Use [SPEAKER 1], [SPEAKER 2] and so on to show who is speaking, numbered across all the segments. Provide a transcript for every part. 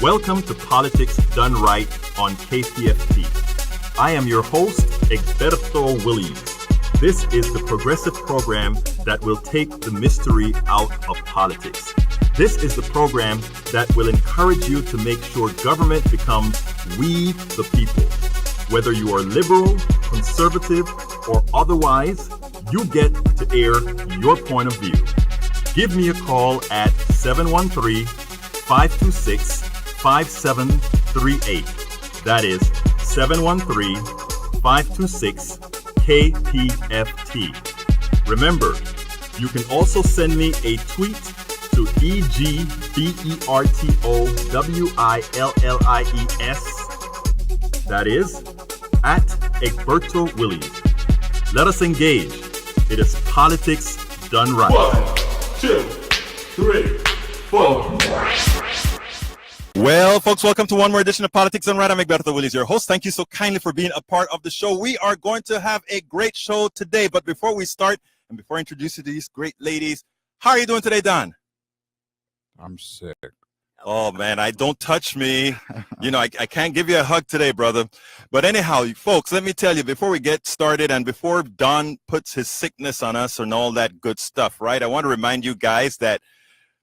[SPEAKER 1] Welcome to Politics Done Right on KPFT. I am your host, Egberto Williams. This is the progressive program that will take the mystery out of politics. This is the program that will encourage you to make sure government becomes we the people. Whether you are liberal, conservative, or otherwise, you get to air your point of view. Give me a call at 713-526-5738. That is 713-526-KPFT. Remember, you can also send me a tweet to EGBERTOWILLIES. That is at Egberto Williams. Let us engage. It is politics done right.
[SPEAKER 2] 1, 2, 3, 4.
[SPEAKER 3] Well, folks, welcome to one more edition of Politics Done Right. I'm Egberto Williams, your host. Thank you so kindly for being a part of the show. We are going to have a great show today. But before we start, and before I introduce you to these great ladies, how are you doing today, Don?
[SPEAKER 4] I'm sick.
[SPEAKER 3] Oh, man, don't touch me. You know, I can't give you a hug today, brother. But anyhow, folks, let me tell you, before we get started and before Don puts his sickness on us and all that good stuff, right, I want to remind you guys that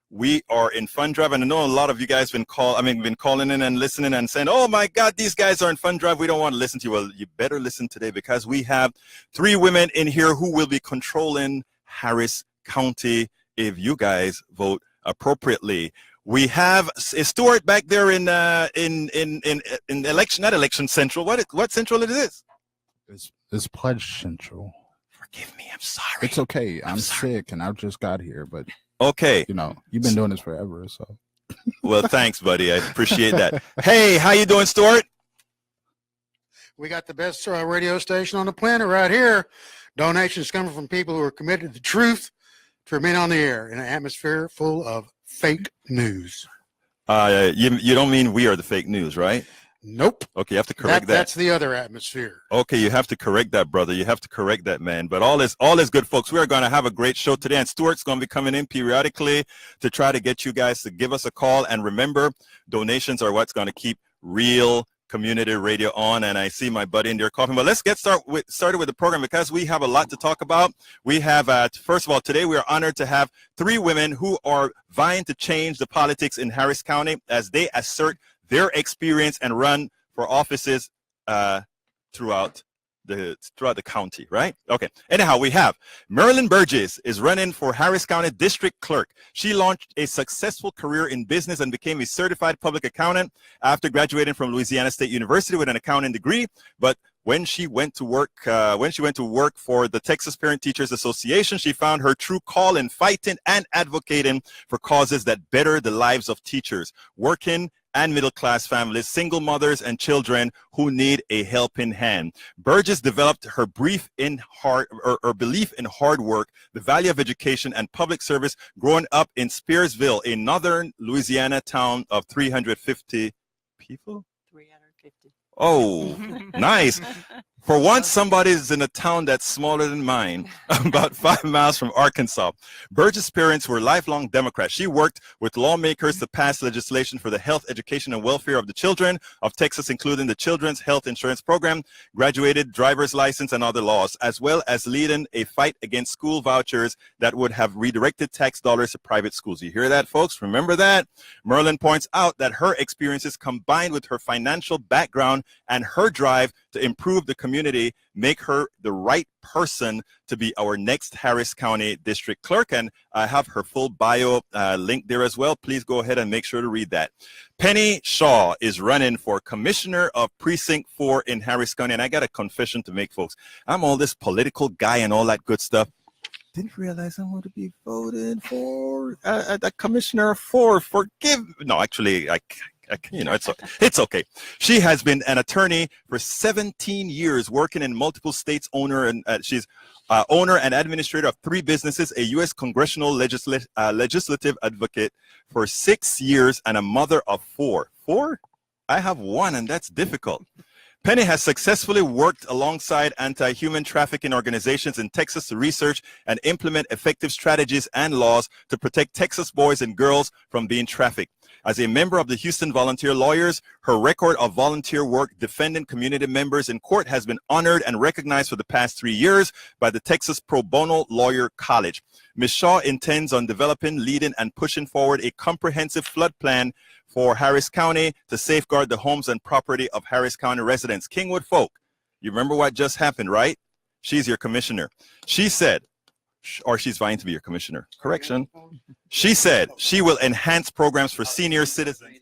[SPEAKER 3] we are in Fund Drive. And I know a lot of you guys been calling in and listening and saying, oh, my God, these guys are in Fund Drive. We don't want to listen to you. Well, you better listen today because we have 3 women in here who will be controlling Harris County if you guys vote appropriately. We have Stuart back there in election, not election central. What central it is?
[SPEAKER 4] It's Pledge Central.
[SPEAKER 3] Forgive me, I'm sorry.
[SPEAKER 4] It's okay. I'm sick and I just got here, but
[SPEAKER 3] okay.
[SPEAKER 4] You know, you've been doing this forever, so.
[SPEAKER 3] Well, thanks, buddy. I appreciate that. Hey, how you doing, Stuart?
[SPEAKER 5] We got the best radio station on the planet right here. Donations coming from people who are committed to the truth to remain on the air in an atmosphere full of fake news.
[SPEAKER 3] You don't mean we are the fake news, right?
[SPEAKER 5] Nope.
[SPEAKER 3] Okay, you have to correct that.
[SPEAKER 5] That's the other atmosphere.
[SPEAKER 3] Okay, you have to correct that, brother. You have to correct that, man. But all is good, folks. We are going to have a great show today, and Stuart's going to be coming in periodically to try to get you guys to give us a call. And remember, donations are what's going to keep real community radio on. And I see my buddy in there coughing. But let's get started with the program because we have a lot to talk about. We have, first of all, today we are honored to have 3 women who are vying to change the politics in Harris County as they assert their experience and run for offices throughout the county, right? Okay. Anyhow, we have Marilyn Burgess is running for Harris County District Clerk. She launched a successful career in business and became a certified public accountant after graduating from Louisiana State University with an accounting degree. But when she went to work for the Texas Parent Teachers Association, she found her true call in fighting and advocating for causes that better the lives of teachers, working and middle-class families, single mothers, and children who need a helping hand. Burgess developed her belief in hard work, the value of education, and public service growing up in Spearsville, a northern Louisiana town of 350 people?
[SPEAKER 6] 350.
[SPEAKER 3] Oh, nice. For once, somebody's in a town that's smaller than mine, about 5 miles from Arkansas. Burgess' parents were lifelong Democrats. She worked with lawmakers to pass legislation for the health, education, and welfare of the children of Texas, including the Children's Health Insurance Program, graduated driver's license, and other laws, as well as leading a fight against school vouchers that would have redirected tax dollars to private schools. You hear that, folks? Remember that? Merlin points out that her experiences combined with her financial background and her drive to improve the community make her the right person to be our next Harris County District Clerk. And I have her full bio linked there as well. Please go ahead and make sure to read that. Penny Shaw is running for Commissioner of Precinct 4 in Harris County. And I got a confession to make, folks. I'm all this political guy and all that good stuff. Didn't realize I want to be voted for the Commissioner 4. No, actually, it's okay. She has been an attorney for 17 years, working in multiple states. She's owner and administrator of 3 businesses, a U.S. congressional legislative advocate for 6 years, and a mother of 4. 4? I have 1, and that's difficult. Penny has successfully worked alongside anti-human trafficking organizations in Texas to research and implement effective strategies and laws to protect Texas boys and girls from being trafficked. As a member of the Houston Volunteer Lawyers, her record of volunteer work defending community members in court has been honored and recognized for the past 3 years by the Texas Pro Bono Lawyer College. Ms. Shaw intends on developing, leading, and pushing forward a comprehensive flood plan for Harris County to safeguard the homes and property of Harris County residents. Kingwood folk, you remember what just happened, right? She's your commissioner. She said, or she's vying to be your commissioner. Correction. She said she will enhance programs for senior citizens,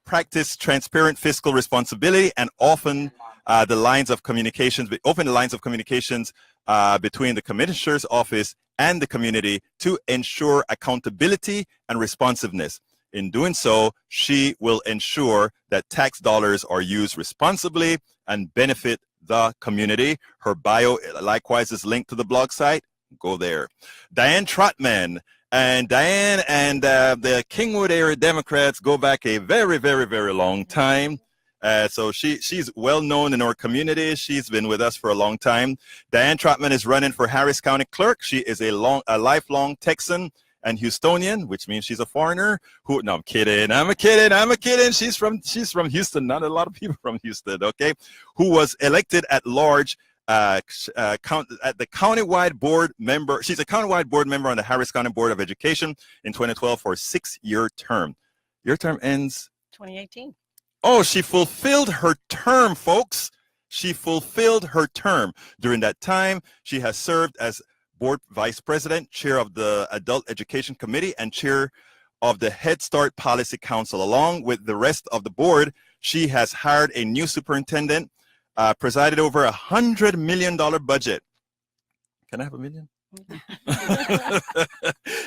[SPEAKER 3] practice transparent fiscal responsibility, and open the lines of communications between the commissioner's office and the community to ensure accountability and responsiveness. In doing so, she will ensure that tax dollars are used responsibly and benefit the community. Her bio likewise is linked to the blog site. Go there. Diane Trotman. And Diane and the Kingwood area Democrats go back a very, very, very long time. So she's well known in our community. She's been with us for a long time. Diane Trotman is running for Harris County Clerk. She is a lifelong Texan and Houstonian, which means she's a foreigner. No, I'm kidding. I'm kidding. She's from Houston. Not a lot of people from Houston. Okay, who was elected at large. At the countywide board member. She's a countywide board member on the Harris County Board of Education in 2012 for a 6-year term. Your term ends
[SPEAKER 6] 2018.
[SPEAKER 3] Oh, she fulfilled her term, folks. She fulfilled her term. During that time, she has served as board vice president, chair of the Adult Education Committee, and chair of the Head Start Policy Council. Along with the rest of the board, she has hired a new superintendent, presided over $100 million budget. Can I have $1 million?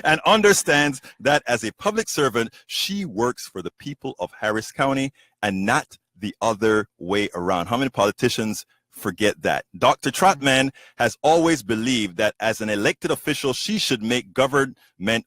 [SPEAKER 3] And understands that as a public servant, she works for the people of Harris County and not the other way around. How many politicians forget that? Dr. Trotman has always believed that as an elected official, she should make government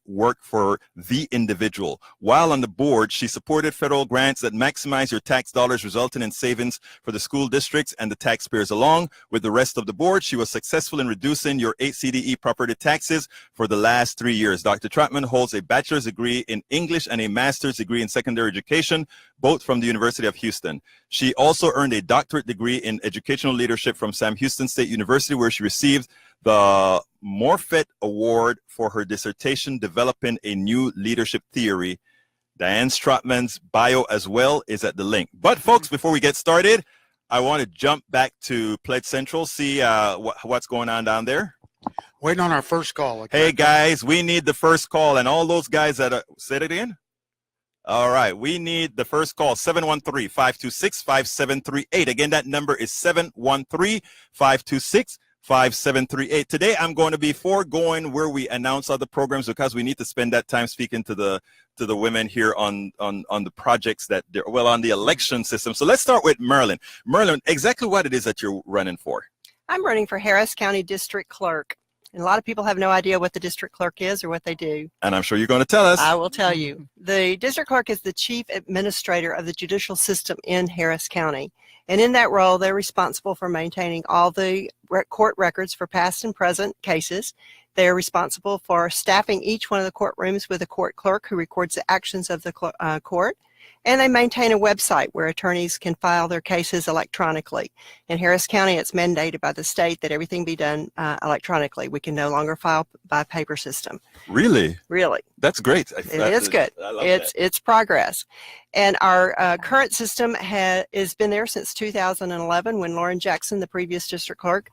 [SPEAKER 3] work for the individual. While on the board, she supported federal grants that maximize your tax dollars, resulting in savings for the school districts and the taxpayers. Along with the rest of the board, she was successful in reducing your HCDE property taxes for the last 3 years. Dr. Trotman holds a bachelor's degree in English and a master's degree in secondary education, both from the University of Houston. She also earned a doctorate degree in educational leadership from Sam Houston State University, where she received the Morfett Award for her dissertation developing a new leadership theory. Diane Trotman's bio as well is at the link. But folks, before we get started, I want to jump back to Pledge Central, see what's going on down there.
[SPEAKER 5] Waiting on our first call. Okay.
[SPEAKER 3] Hey guys, we need the first call, and all those guys that say it again. All right, we need the first call, 713-526-5738. Again, that number is 713-526-5738. Today, I'm going to be foregoing where we announce other programs because we need to spend that time speaking to the women here on the projects that they're, well, on the election system. So let's start with Merlin. Merlin, exactly what it is that you're running for?
[SPEAKER 6] I'm running for Harris County District Clerk. And a lot of people have no idea what the district clerk is or what they do.
[SPEAKER 3] And I'm sure you're going to tell us.
[SPEAKER 6] I will tell you. The district clerk is the chief administrator of the judicial system in Harris County. And in that role, they're responsible for maintaining all the court records for past and present cases. They are responsible for staffing each one of the courtrooms with a court clerk who records the actions of the court. And they maintain a website where attorneys can file their cases electronically. In Harris County, it's mandated by the state that everything be done electronically. We can no longer file by paper system.
[SPEAKER 3] Really?
[SPEAKER 6] Really.
[SPEAKER 3] That's great.
[SPEAKER 6] It is good. It's progress. And our current system has been there since 2011 when Lauren Jackson, the previous district clerk,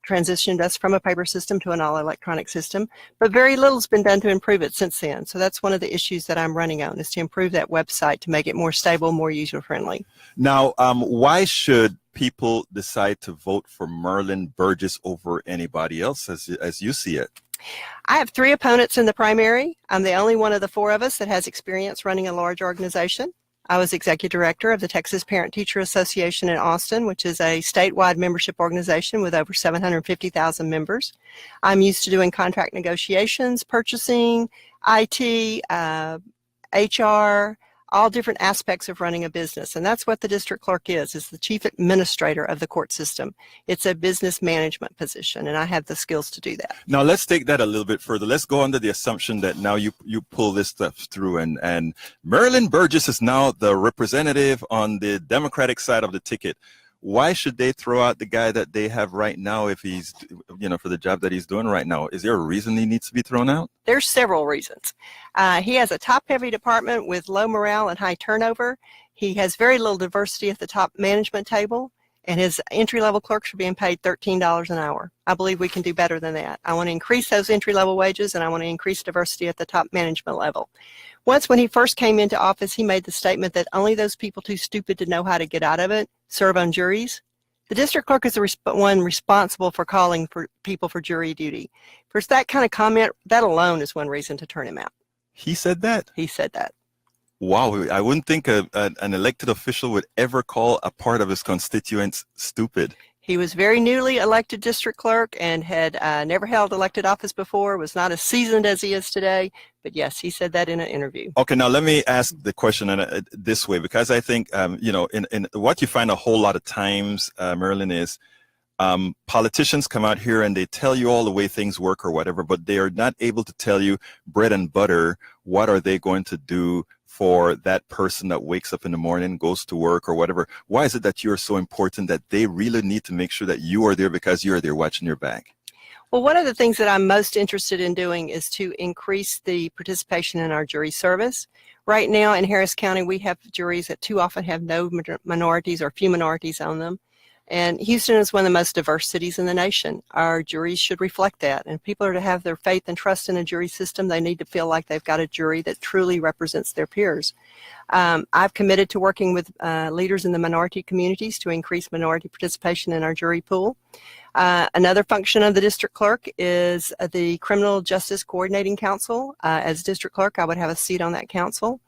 [SPEAKER 6] transitioned us from a paper system to an all-electronic system. But very little's been done to improve it since then. So that's one of the issues that I'm running on, is to improve that website to make it more stable, more user-friendly.
[SPEAKER 3] Now, why should people decide to vote for Merlin Burgess over anybody else as you see it?
[SPEAKER 6] I have 3 opponents in the primary. I'm the only one of the 4 of us that has experience running a large organization. I was executive director of the Texas Parent-Teacher Association in Austin, which is a statewide membership organization with over 750,000 members. I'm used to doing contract negotiations, purchasing, IT, HR, all different aspects of running a business. And that's what the district clerk is the chief administrator of the court system. It's a business management position, and I have the skills to do that.
[SPEAKER 3] Now let's take that a little bit further. Let's go under the assumption that now you pull this stuff through, and Marilyn Burgess is now the representative on the Democratic side of the ticket. Why should they throw out the guy that they have right now if he's, for the job that he's doing right now? Is there a reason he needs to be thrown out?
[SPEAKER 6] There's several reasons. He has a top-heavy department with low morale and high turnover. He has very little diversity at the top management table, and his entry-level clerks are being paid $13 an hour. I believe we can do better than that. I want to increase those entry-level wages, and I want to increase diversity at the top management level. Once, when he first came into office, he made the statement that only those people too stupid to know how to get out of it serve on juries. The district clerk is the one responsible for calling for people for jury duty. For that kind of comment, that alone is one reason to turn him out.
[SPEAKER 3] He said that?
[SPEAKER 6] He said that.
[SPEAKER 3] Wow, I wouldn't think an elected official would ever call a part of his constituents stupid.
[SPEAKER 6] He was very newly elected district clerk and had never held elected office before, was not as seasoned as he is today. But yes, he said that in an interview.
[SPEAKER 3] Okay, now let me ask the question this way, because I think, in what you find a whole lot of times, Marilyn, is politicians come out here and they tell you all the way things work or whatever, but they are not able to tell you bread and butter, what are they going to do for that person that wakes up in the morning, goes to work or whatever. Why is it that you're so important that they really need to make sure that you are there because you're there watching your back?
[SPEAKER 6] Well, one of the things that I'm most interested in doing is to increase the participation in our jury service. Right now in Harris County, we have juries that too often have no minorities or few minorities on them. And Houston is one of the most diverse cities in the nation. Our juries should reflect that. And if people are to have their faith and trust in a jury system, they need to feel like they've got a jury that truly represents their peers. I've committed to working with leaders in the minority communities to increase minority participation in our jury pool. Another function of the district clerk is the Criminal Justice Coordinating Council. As district clerk, I would have a seat on that council.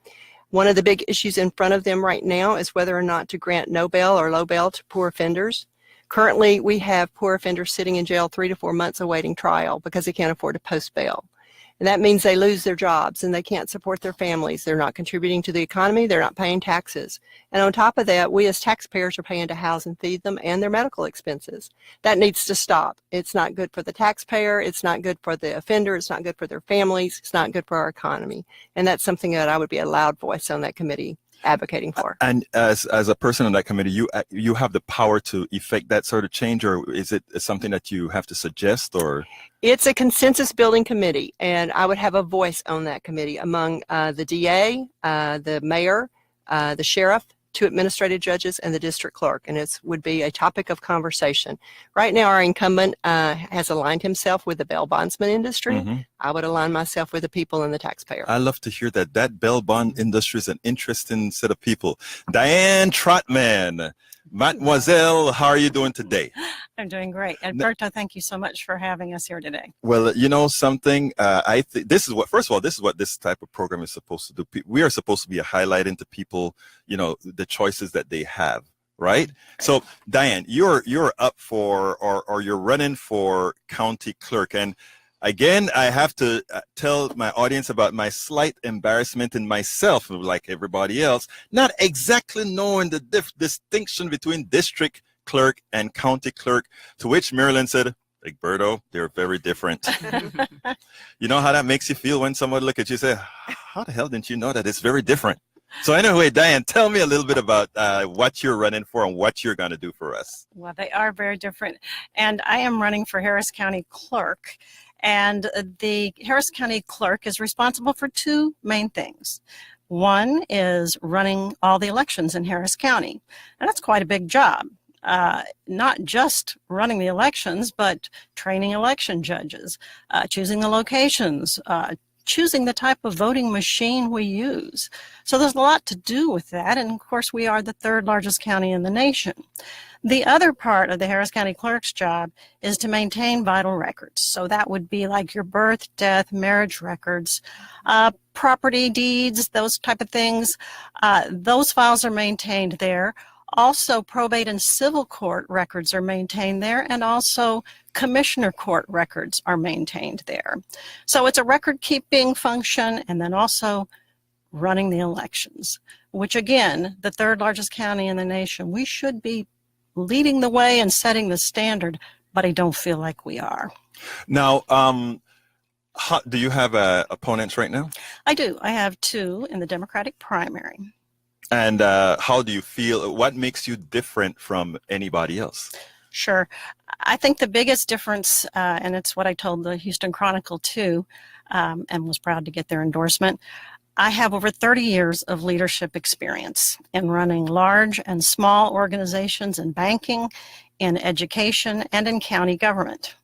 [SPEAKER 6] One of the big issues in front of them right now is whether or not to grant no bail or low bail to poor offenders. Currently, we have poor offenders sitting in jail 3 to 4 months awaiting trial because they can't afford to post bail. And that means they lose their jobs and they can't support their families. They're not contributing to the economy. They're not paying taxes. And on top of that, we as taxpayers are paying to house and feed them and their medical expenses. That needs to stop. It's not good for the taxpayer. It's not good for the offender. It's not good for their families. It's not good for our economy. And that's something that I would be a loud voice on that committee advocating for.
[SPEAKER 3] And as a person on that committee, you have the power to effect that sort of change, or is it something that you have to suggest? Or
[SPEAKER 6] it's a consensus building committee, and I would have a voice on that committee among the DA, the mayor, the sheriff, 2 administrative judges, and the district clerk, and it would be a topic of conversation. Right now, our incumbent has aligned himself with the bail bondsman industry.
[SPEAKER 3] Mm-hmm.
[SPEAKER 6] I would align myself with the people and the taxpayer.
[SPEAKER 3] I love to hear that. That bail bond industry is an interesting set of people. Diane Trotman, Mademoiselle, how are you doing today?
[SPEAKER 7] I'm doing great. Alberto, thank you so much for having us here today.
[SPEAKER 3] Well, you know something, I think this is what, first of all, this is what this type of program is supposed to do. We are supposed to be a highlight into people, the choices that they have, right? So Diane, you're up for, or you're running for county clerk. And again, I have to tell my audience about my slight embarrassment in myself, like everybody else, not exactly knowing the distinction between district clerk and county clerk, to which Marilyn said, Egberto, they're very different. You know how that makes you feel when someone look at you and say, how the hell didn't you know that it's very different? So anyway, Diane, tell me a little bit about what you're running for and what you're going to do for us.
[SPEAKER 7] Well, they are very different. And I am running for Harris County Clerk. And the Harris County Clerk is responsible for 2 main things. One is running all the elections in Harris County. And that's quite a big job. Not just running the elections, but training election judges, choosing the locations, choosing the type of voting machine we use. So there's a lot to do with that. And of course, we are the 3rd largest county in the nation. The other part of the Harris County Clerk's job is to maintain vital records. So that would be like your birth, death, marriage records, property deeds, those type of things. Those files are maintained there. Also, probate and civil court records are maintained there, and also commissioner court records are maintained there. So it's a record-keeping function, and then also running the elections, which again, the third largest county in the nation, we should be leading the way and setting the standard, but I don't feel like we are.
[SPEAKER 3] Now, do you have opponents right now?
[SPEAKER 7] I do. I have two in the Democratic primary.
[SPEAKER 3] And how do you feel? What makes you different from anybody else?
[SPEAKER 7] Sure. I think the biggest difference, and it's what I told the Houston Chronicle too, and was proud to get their endorsement, I have over 30 years of leadership experience in running large and small organizations in banking, in education, and in county government.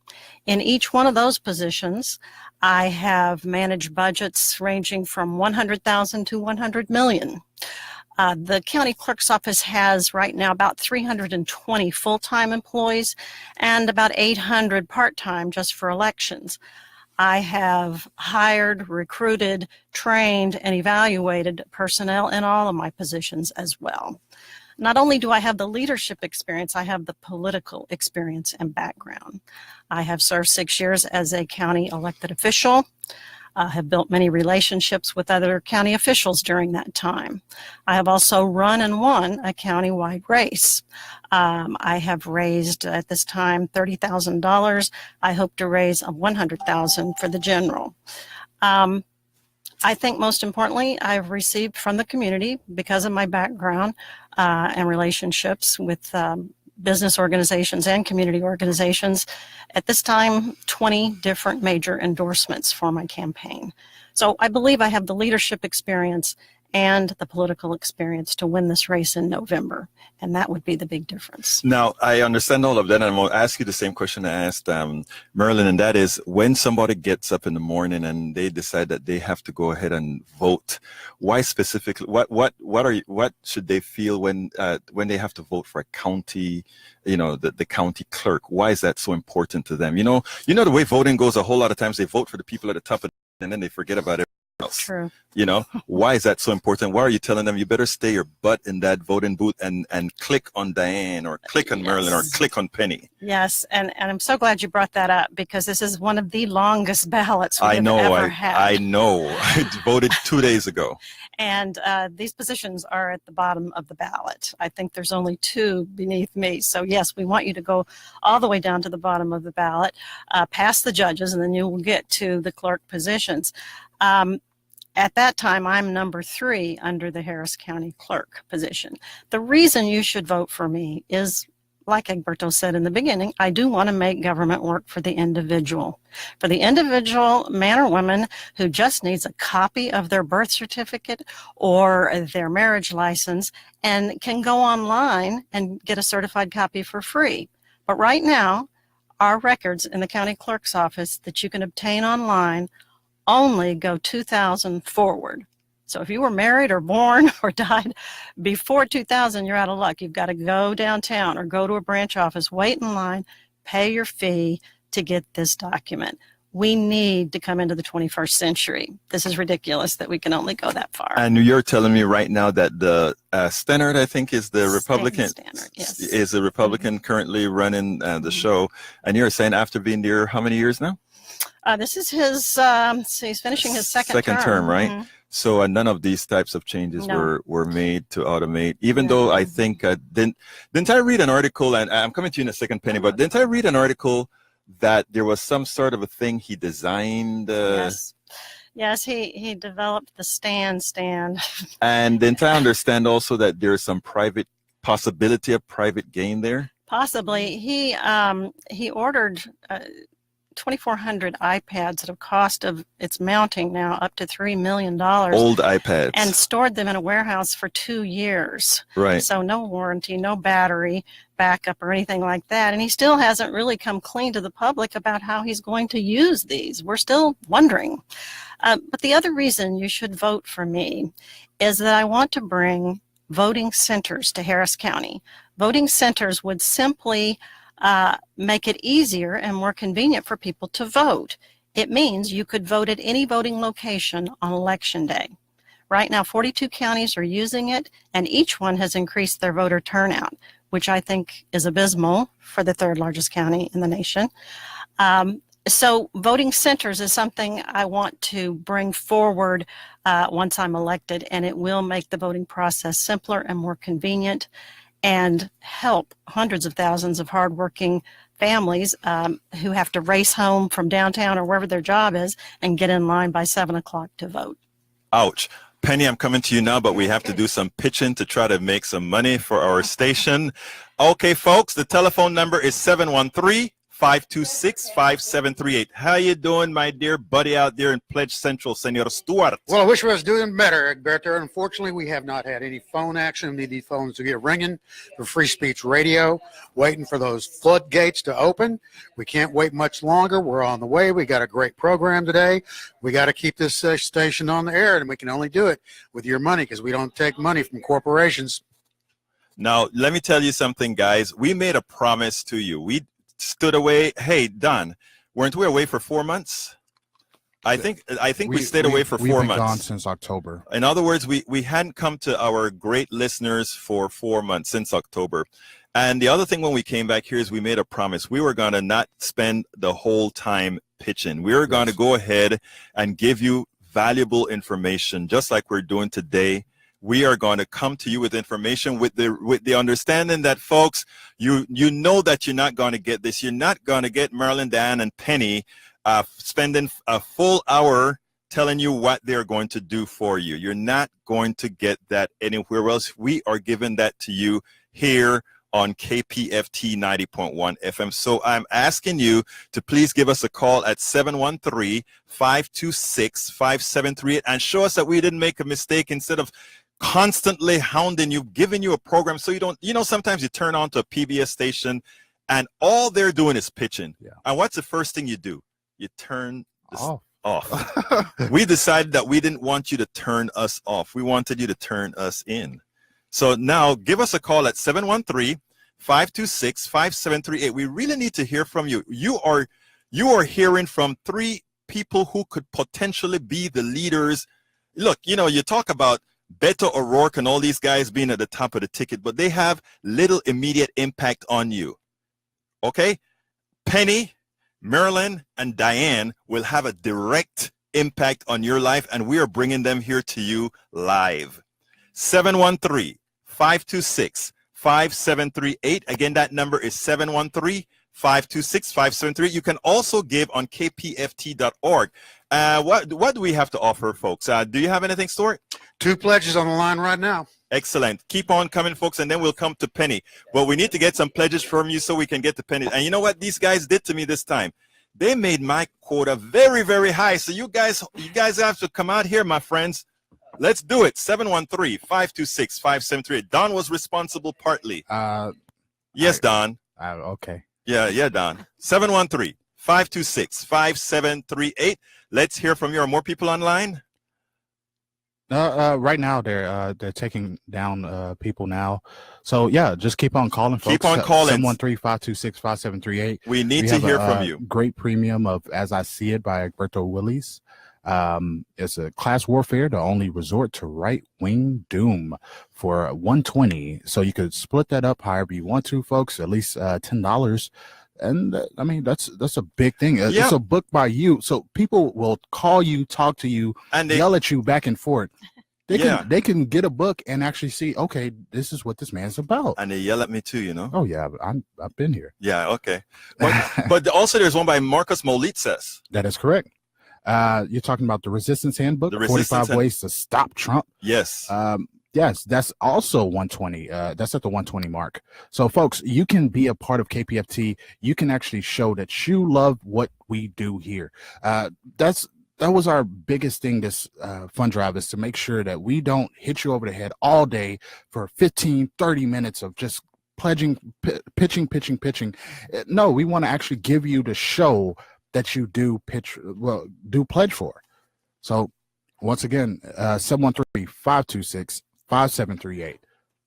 [SPEAKER 7] In each one of those positions, I have managed budgets ranging from 100,000 to 100 million. The county clerk's office has right now about 320 full-time employees and about 800 part-time just for elections. I have hired, recruited, trained, and evaluated personnel in all of my positions as well. Not only do I have the leadership experience, I have the political experience and background. I have served 6 years as a county elected official. I have built many relationships with other county officials during that time. I have also run and won a county-wide race. I have raised at this time $30,000. I hope to raise $100,000 for the general. I think most importantly, I've received from the community, because of my background and relationships with business organizations and community organizations, at this time, 20 different major endorsements for my campaign. So I believe I have the leadership experience and the political experience to win this race in November, and that would be the big difference.
[SPEAKER 3] Now, I understand all of that, and I'm going to ask you the same question I asked Marilyn, and that is, when somebody gets up in the morning and they decide that they have to go ahead and vote, why specifically? What should they feel when they have to vote for a county, the county clerk? Why is that so important to them? You know the way voting goes. A whole lot of times they vote for the people at the top, and then they forget about it.
[SPEAKER 7] True.
[SPEAKER 3] Why is that so important? Why are you telling them you better stay your butt in that voting booth and click on Diane or click on Marilyn or click on Penny?
[SPEAKER 7] Yes, and I'm so glad you brought that up, because this is one of the longest ballots we've ever had.
[SPEAKER 3] I know. I voted 2 days ago.
[SPEAKER 7] And these positions are at the bottom of the ballot. I think there's only two beneath me. So yes, we want you to go all the way down to the bottom of the ballot, past the judges, and then you will get to the clerk positions. At that time, I'm number 3 under the Harris County clerk position. The reason you should vote for me is, like Egberto said in the beginning, I do want to make government work for the individual man or woman who just needs a copy of their birth certificate or their marriage license and can go online and get a certified copy for free. But right now, our records in the county clerk's office that you can obtain online only go 2000 forward. So if you were married or born or died before 2000, you're out of luck. You've got to go downtown or go to a branch office, wait in line, pay your fee to get this document. We need to come into the 21st century. This is ridiculous that we can only go that far.
[SPEAKER 3] And you're telling me right now that the Stannard, I think, is the Republican,
[SPEAKER 7] Stannard, yes.
[SPEAKER 3] is a Republican currently running the show. And you're saying after being there how many years now?
[SPEAKER 7] This is his, he's finishing his second
[SPEAKER 3] term, right?
[SPEAKER 7] Mm-hmm.
[SPEAKER 3] So none of these types of changes were made to automate, even though I think, didn't I read an article, and I'm coming to you in a second, Penny, but didn't I read an article that there was some sort of a thing he designed?
[SPEAKER 7] Yes, he developed the stand.
[SPEAKER 3] And didn't I understand also that there's some possibility of private gain there?
[SPEAKER 7] Possibly. He ordered 2,400 iPads at a cost of its mounting now up to $3 million.
[SPEAKER 3] Old iPads.
[SPEAKER 7] And stored them in a warehouse for 2 years.
[SPEAKER 3] Right.
[SPEAKER 7] So no warranty, no battery backup or anything like that. And he still hasn't really come clean to the public about how he's going to use these. We're still wondering. But the other reason you should vote for me is that I want to bring voting centers to Harris County. Voting centers would simply make it easier and more convenient for people to vote. It means you could vote at any voting location on election day. Right now, 42 counties are using it, and each one has increased their voter turnout, which I think is abysmal for the third largest county in the nation. So voting centers is something I want to bring forward once I'm elected, and it will make the voting process simpler and more convenient and help hundreds of thousands of hardworking families who have to race home from downtown or wherever their job is and get in line by 7 o'clock to vote.
[SPEAKER 3] Ouch. Penny, I'm coming to you now, but we have to do some pitching to try to make some money for our station. Okay, folks, the telephone number is 713-526-5738. How you doing, my dear buddy out there in Pledge Central, Senor Stuart?
[SPEAKER 5] Well, I wish I was doing better, Egberto. Unfortunately, we have not had any phone action. We need these phones to get ringing for Free Speech Radio, waiting for those floodgates to open. We can't wait much longer. We're on the way. We got a great program today. We got to keep this station on the air, and we can only do it with your money because we don't take money from corporations.
[SPEAKER 3] Now, let me tell you something, guys. We made a promise to you. We stood away. Hey, Don, weren't we away for 4 months? I think we stayed away for 4
[SPEAKER 4] We've been
[SPEAKER 3] months.
[SPEAKER 4] gone since October.
[SPEAKER 3] In other words, we hadn't come to our great listeners for 4 months, since October. And the other thing when we came back here is we made a promise. We were going to not spend the whole time pitching. We were going to go ahead and give you valuable information, just like we're doing today. We are going to come to you with information with the understanding that, folks, you know that you're not going to get this. You're not going to get Marilyn, Dan, and Penny spending a full hour telling you what they're going to do for you. You're not going to get that anywhere else. We are giving that to you here on KPFT 90.1 FM. So I'm asking you to please give us a call at 713-526-5738 and show us that we didn't make a mistake. Instead of constantly hounding you, giving you a program so you don't, sometimes you turn on to a PBS station and all they're doing is pitching.
[SPEAKER 4] Yeah.
[SPEAKER 3] And what's the first thing you do? You turn this
[SPEAKER 4] off.
[SPEAKER 3] We decided that we didn't want you to turn us off. We wanted you to turn us in. So now give us a call at 713-526-5738. We really need to hear from you. You are hearing from 3 people who could potentially be the leaders. Look, you talk about Beto O'Rourke and all these guys being at the top of the ticket, but they have little immediate impact on you. Okay? Penny, Marilyn, and Diane will have a direct impact on your life, and we are bringing them here to you live. 713-526-5738. Again, that number is 713-526-5738. You can also give on kpft.org. What do we have to offer, folks? Do you have anything, Stuart?
[SPEAKER 5] 2 pledges on the line right now.
[SPEAKER 3] Excellent. Keep on coming, folks, and then we'll come to Penny. Well, we need to get some pledges from you so we can get to Penny. And you know what these guys did to me this time? They made my quota very, very high. So you guys have to come out here, my friends. Let's do it. 713-526-5738. Don was responsible partly. Yes, Don.
[SPEAKER 4] Okay.
[SPEAKER 3] Yeah, Don. 713-526-5738. Let's hear from you. Are more people online?
[SPEAKER 4] Right now they're taking down people now. So yeah, just keep on calling, folks.
[SPEAKER 3] Keep on calling.
[SPEAKER 4] 713-526-5738.
[SPEAKER 3] We need to hear from you.
[SPEAKER 4] Great premium of As I See It by Egberto Willies. It's a class warfare, the only resort to right-wing doom for $120. So you could split that up however you want to, folks. At least $10. And I mean, that's a big thing.
[SPEAKER 3] Yeah.
[SPEAKER 4] It's a book by you. So people will call you, talk to you, and yell at you back and forth. They can get a book and actually see, okay, this is what this man's about.
[SPEAKER 3] And they yell at me too,
[SPEAKER 4] Oh yeah, I've been here.
[SPEAKER 3] Yeah, okay. But also there's one by Marcus Molitses.
[SPEAKER 4] That is correct. You're talking about the Resistance Handbook, 45 Ways to Stop Trump.
[SPEAKER 3] Yes.
[SPEAKER 4] Yes, that's also 120. That's at the 120 mark. So, folks, you can be a part of KPFT. You can actually show that you love what we do here. That was our biggest thing this fund drive, is to make sure that we don't hit you over the head all day for 15, 30 minutes of just pitching. No, we want to actually give you the show that you do pledge for. So, once again, 713-526-5738.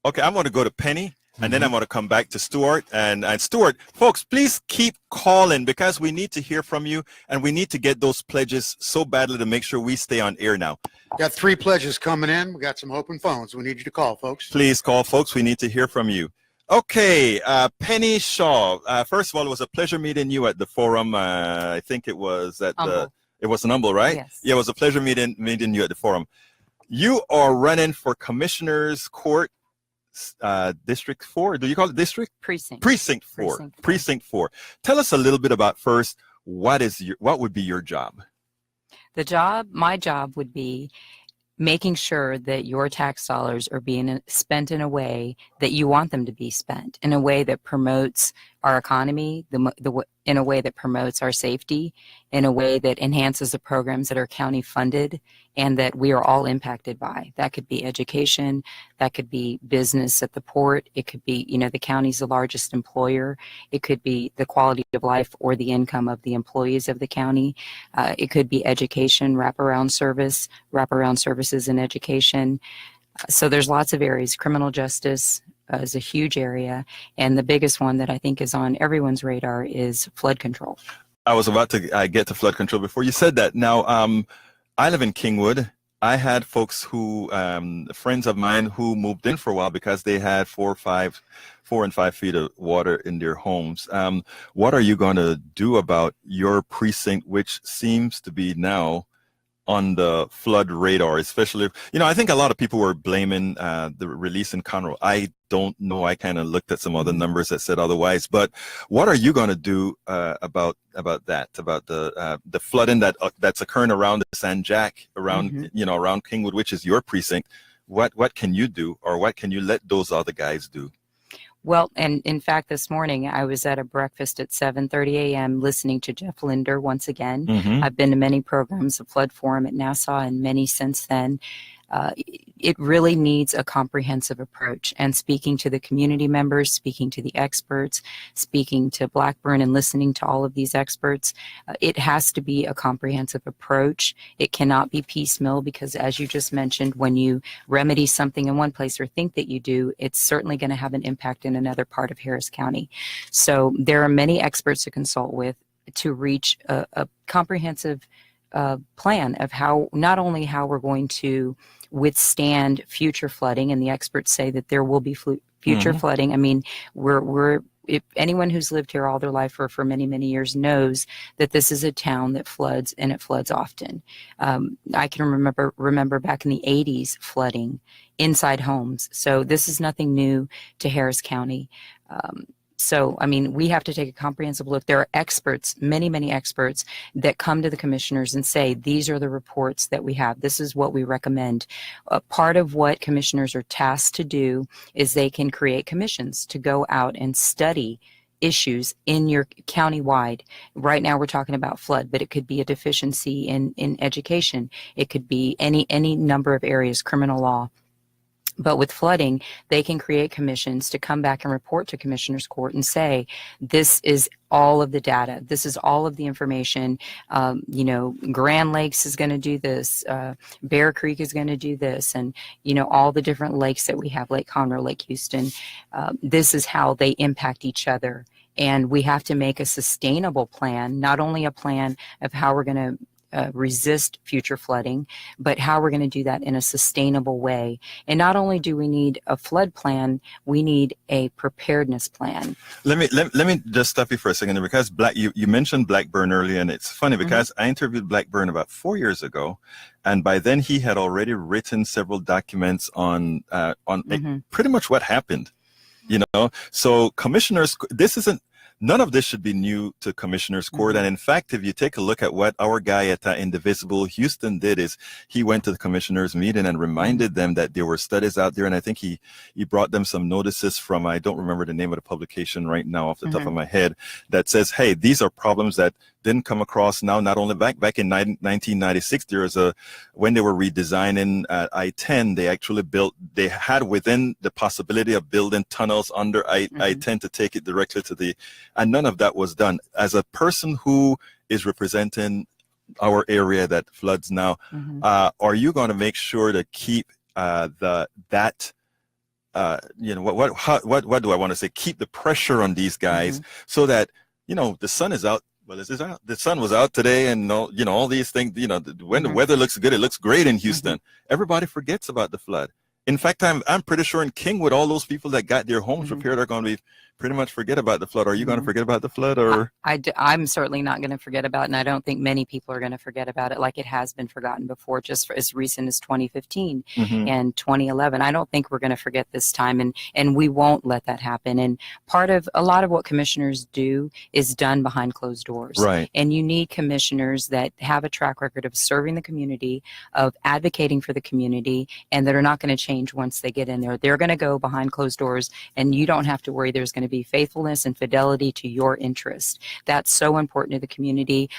[SPEAKER 3] Okay, I'm going to go to Penny, and then I'm going to come back to Stuart. And Stuart, folks, please keep calling because we need to hear from you, and we need to get those pledges so badly to make sure we stay on air now.
[SPEAKER 5] Got 3 pledges coming in. We got some open phones. We need you to call, folks.
[SPEAKER 3] Please call, folks. We need to hear from you. Okay, Penny Shaw. First of all, it was a pleasure meeting you at the forum. I think it was at it was in Humble, right?
[SPEAKER 8] Yes.
[SPEAKER 3] Yeah, it was a pleasure meeting you at the forum. You are running for Commissioner's Court, District 4. Do you call it district?
[SPEAKER 8] Precinct.
[SPEAKER 3] Precinct 4. Precinct 4. Tell us a little bit about first. What would be your job?
[SPEAKER 8] My job would be making sure that your tax dollars are being spent in a way that you want them to be spent, in a way that promotes our economy, in a way that promotes our safety, in a way that enhances the programs that are county funded and that we are all impacted by. That could be education, that could be business at the port, it could be, the county's the largest employer, it could be the quality of life or the income of the employees of the county, it could be education, wraparound services in education. So there's lots of areas. Criminal justice is a huge area, and the biggest one that I think is on everyone's radar is flood control.
[SPEAKER 3] I was about to get to flood control before you said that. Now, I live in Kingwood. I had folks who, friends of mine who moved in for a while because they had 4 and 5 feet of water in their homes. What are you going to do about your precinct, which seems to be now on the flood radar, especially, I think a lot of people were blaming the release in Conroe. I don't know. I kind of looked at some other numbers that said otherwise. But what are you going to do about that, about the flooding that's occurring around the San Jack, around around Kingwood, which is your precinct? What can you do, or what can you let those other guys do?
[SPEAKER 8] Well, and in fact, this morning I was at a breakfast at 7:30 a.m. listening to Jeff Linder once again. I've been to many programs, the Flood Forum at Nassau, and many since then. It really needs a comprehensive approach, and speaking to the community members, speaking to the experts, speaking to Blackburn and listening to all of these experts, it has to be a comprehensive approach. It cannot be piecemeal, because as you just mentioned, when you remedy something in one place or think that you do, it's certainly going to have an impact in another part of Harris County. So there are many experts to consult with to reach a comprehensive plan of how, not only how we're going to withstand future flooding, and the experts say that there will be future flooding. I mean, if anyone who's lived here all their life or for many, many years knows that this is a town that floods, and it floods often. I can remember back in the 80s flooding inside homes. So this is nothing new to Harris County. So, I mean, we have to take a comprehensive look. There are experts, many, many experts that come to the commissioners and say, these are the reports that we have. This is what we recommend. Part of what commissioners are tasked to do is they can create commissions to go out and study issues in your county-wide. Right now we're talking about flood, but it could be a deficiency in education. It could be any number of areas, criminal law. But with flooding, they can create commissions to come back and report to Commissioner's Court and say, this is all of the data. This is all of the information. Grand Lakes is going to do this. Bear Creek is going to do this. And, all the different lakes that we have, Lake Conroe, Lake Houston, this is how they impact each other. And we have to make a sustainable plan, not only a plan of how we're going to resist future flooding, but how we're going to do that in a sustainable way. And not only do we need a flood plan, we need a preparedness plan.
[SPEAKER 3] Let me just stop you for a second, because you mentioned Blackburn earlier, and it's funny because I interviewed Blackburn about 4 years ago, and by then he had already written several documents on pretty much what happened. So commissioners, none of this should be new to Commissioner's Court. And in fact, if you take a look at what our guy at Indivisible Houston did, is he went to the commissioners meeting and reminded them that there were studies out there. And I think he brought them some notices from, I don't remember the name of the publication right now off the top of my head, that says, hey, these are problems that didn't come across now, not only back in 1996, when they were redesigning I-10, they had within the possibility of building tunnels under I-10 to take it directly and none of that was done. As a person who is representing our area that floods now, are you going to make sure to keep what do I want to say? Keep the pressure on these guys so that, the sun is out. Well, the sun was out today, and all these things. When the weather looks good, it looks great in Houston. Everybody forgets about the flood, In fact, I'm pretty sure in Kingwood, all those people that got their homes repaired are going to be pretty much forget about the flood. Are you going to forget about the flood, or?
[SPEAKER 8] I'm certainly not going to forget about it, and I don't think many people are going to forget about it like it has been forgotten before, just for as recent as 2015 and 2011. I don't think we're going to forget this time, and we won't let that happen. And a lot of what commissioners do is done behind closed doors.
[SPEAKER 3] Right.
[SPEAKER 8] And you need commissioners that have a track record of serving the community, of advocating for the community, and that are not going to change once they get in there. They're going to go behind closed doors, and you don't have to worry. There's going to be faithfulness and fidelity to your interest. That's so important to the community.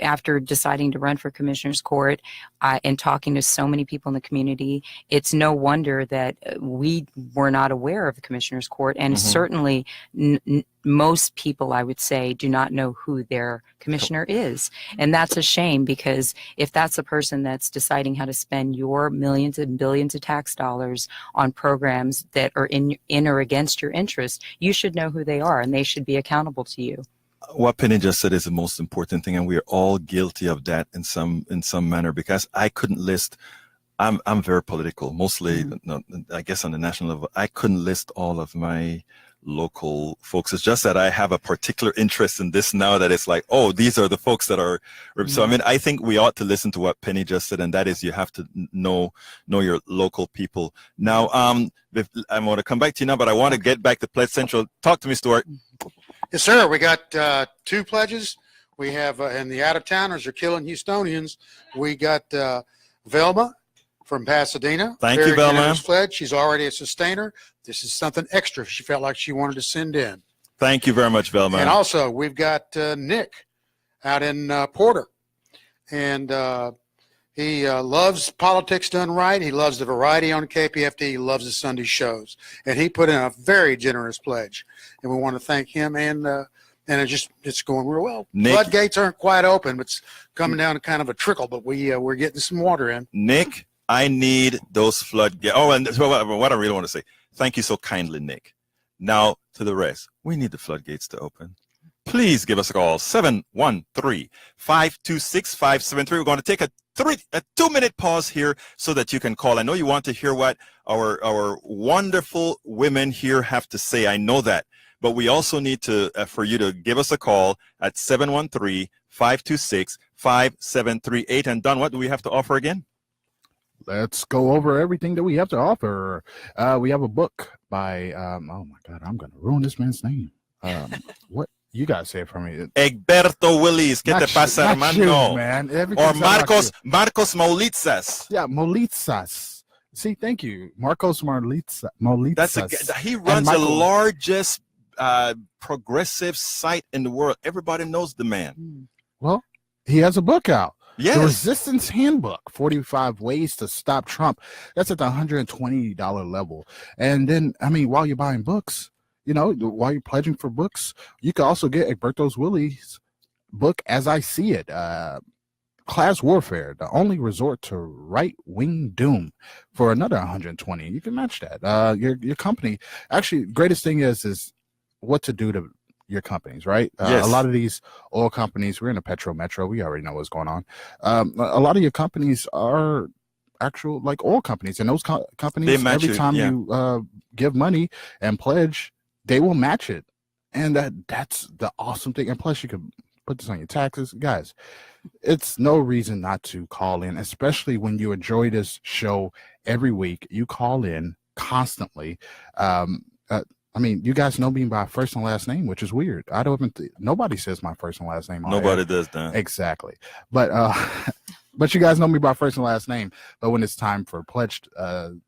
[SPEAKER 8] After deciding to run for Commissioner's Court and talking to so many people in the community, it's no wonder that we were not aware of the Commissioner's Court, and certainly most people, I would say, do not know who their commissioner is. And that's a shame, because if that's the person that's deciding how to spend your millions and billions of tax dollars on programs that are in or against your interest, you should know who they are, and they should be accountable to you.
[SPEAKER 3] What Penny just said is the most important thing, and we are all guilty of that in some manner, because I couldn't list. I'm very political, mostly, I guess on the national level. I couldn't list all of my local folks. It's just that I have a particular interest in this now, that it's like, oh, these are the folks that are. So I mean, I think we ought to listen to what Penny just said, and that is, you have to know your local people. Now, I'm going to come back to you now, but I want to get back to Pledge Central. Talk to me, Stuart.
[SPEAKER 5] Yes, sir. We got 2 pledges. We have, and the out-of-towners are killing Houstonians. We got Velma from Pasadena.
[SPEAKER 3] Thank you, Velma.
[SPEAKER 5] Generous pledge. She's already a sustainer. This is something extra she felt like she wanted to send in.
[SPEAKER 3] Thank you very much, Velma.
[SPEAKER 5] And also, we've got Nick out in Porter. And he loves politics done right. He loves the variety on KPFT. He loves the Sunday shows. And he put in a very generous pledge. And we want to thank him. And it's going real well.
[SPEAKER 3] Nick,
[SPEAKER 5] floodgates aren't quite open, but it's coming down to kind of a trickle. But we're getting some water in.
[SPEAKER 3] Nick, I need those floodgates. Oh, and what I really want to say, thank you so kindly, Nick. Now to the rest. We need the floodgates to open. Please give us a call, 713-526-573. We're going to take a 2-minute pause here so that you can call. I know you want to hear what our wonderful women here have to say. I know that. But we also need to for you to give us a call at 713-526-5738. And Don, what do we have to offer again?
[SPEAKER 4] Let's go over everything that we have to offer. We have a book by, oh my God, I'm going to ruin this man's name. What? You got to say it for me.
[SPEAKER 3] Egberto Willis. ¿Qué te pasa, hermano?
[SPEAKER 4] Man.
[SPEAKER 3] Or Marcos Maulitsas.
[SPEAKER 4] Yeah, Maulitsas. See, thank you. Marcos Maulitsas.
[SPEAKER 3] He runs the largest progressive site in the world. Everybody knows the man.
[SPEAKER 4] Well, he has a book out.
[SPEAKER 3] Yes.
[SPEAKER 4] The Resistance Handbook, 45 Ways to Stop Trump. That's at the $120 level. And then, I mean, while you're buying books, while you're pledging for books, you can also get Egberto Willis' book, As I See It, Class Warfare, the Only Resort to Right-Wing Doom, for another $120. You can match that. Your company, actually, greatest thing is what to do to your companies, right?
[SPEAKER 3] Yes.
[SPEAKER 4] A lot of these oil companies, we're in a metro. We already know what's going on. A lot of your companies are actual like oil companies, and those companies, every time you give money and pledge, they will match it. And that's the awesome thing. And plus you can put this on your taxes. Guys, it's no reason not to call in, especially when you enjoy this show every week. You call in constantly. I mean, you guys know me by first and last name, which is weird. I don't even nobody says my first and last name.
[SPEAKER 3] Nobody does that.
[SPEAKER 4] Exactly. But but you guys know me by first and last name. But when it's time for pledged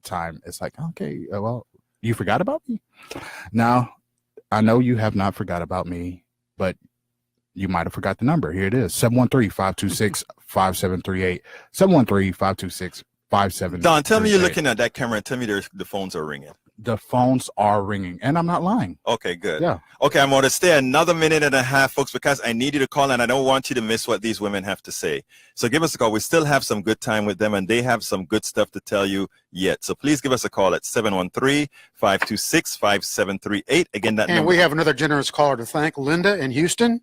[SPEAKER 4] time, it's like, okay, well, you forgot about me? Now, I know you have not forgot about me, but you might have forgot the number. Here it is, 713-526-5738, 713-526-5738.
[SPEAKER 3] Don, tell me you're looking at that camera and tell me the phones are ringing.
[SPEAKER 4] The phones are ringing, and I'm not lying.
[SPEAKER 3] Okay, good.
[SPEAKER 4] Yeah.
[SPEAKER 3] Okay, I'm going to stay another minute and a half, folks, because I need you to call, and I don't want you to miss what these women have to say. So give us a call. We still have some good time with them, and they have some good stuff to tell you yet. So please give us a call at 713-526-5738. Again, that
[SPEAKER 5] and
[SPEAKER 3] number.
[SPEAKER 5] We have another generous caller to thank, Linda in Houston.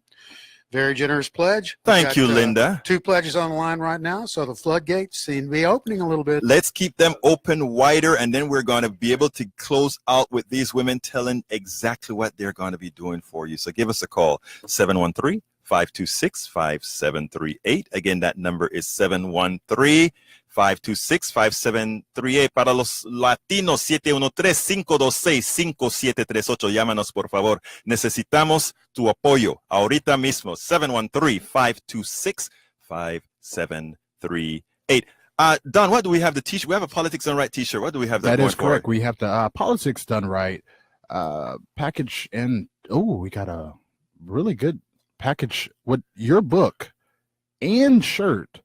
[SPEAKER 5] Very generous pledge.
[SPEAKER 3] Thank you, Linda.
[SPEAKER 5] 2 pledges on the line right now, so the floodgates seem to be opening a little bit.
[SPEAKER 3] Let's keep them open wider, and then we're going to be able to close out with these women telling exactly what they're going to be doing for you. So give us a call, 713-526-5738. Again, that number is 713-526-5738. Para los latinos, 713-526-5738. Llámanos, por favor. Necesitamos tu apoyo. Ahorita mismo, 713-526-5738. Don, what do we have the t-shirt? We have a Politics Done Right t-shirt. What do we have
[SPEAKER 4] that
[SPEAKER 3] going
[SPEAKER 4] is correct.
[SPEAKER 3] for?
[SPEAKER 4] We have the Politics Done Right package, and we got a really good package with your book and shirt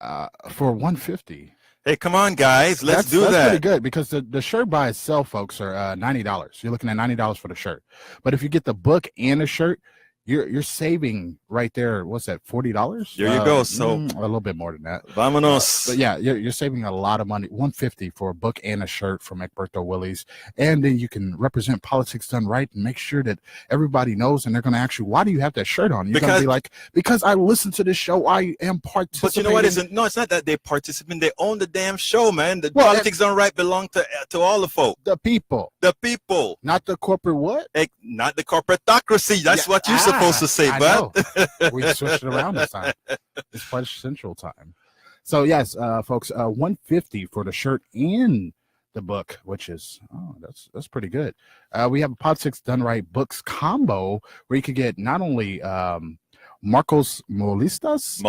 [SPEAKER 4] for $150.
[SPEAKER 3] Hey, come on, guys. Let's do
[SPEAKER 4] that's
[SPEAKER 3] that.
[SPEAKER 4] pretty good, because the shirt by itself, folks, are $90. You're looking at $90 for the shirt. But if you get the book and the shirt, you're saving right there. What's that? $40?
[SPEAKER 3] There you go. So
[SPEAKER 4] a little bit more than that.
[SPEAKER 3] Vámonos.
[SPEAKER 4] But yeah, you're saving a lot of money. $150 for a book and a shirt from Egberto Willies, and then you can represent Politics Done Right and make sure that everybody knows. And they're going to ask you, why do you have that shirt on? You're going to be like, because I listen to this show. I am participating.
[SPEAKER 3] But you know what? It's not that they participate. They own the damn show, man. The Politics Done Right belong to all the folk.
[SPEAKER 4] The people.
[SPEAKER 3] The people.
[SPEAKER 4] Not the corporate what?
[SPEAKER 3] Not the corporatocracy. That's what you're supposed to say, bud.
[SPEAKER 4] We switched it around this time. It's Pledge Central time. So yes, folks, $150 for the shirt and the book, which is that's pretty good. We have a Politics Done Right books combo where you could get not only Marcos Molitsas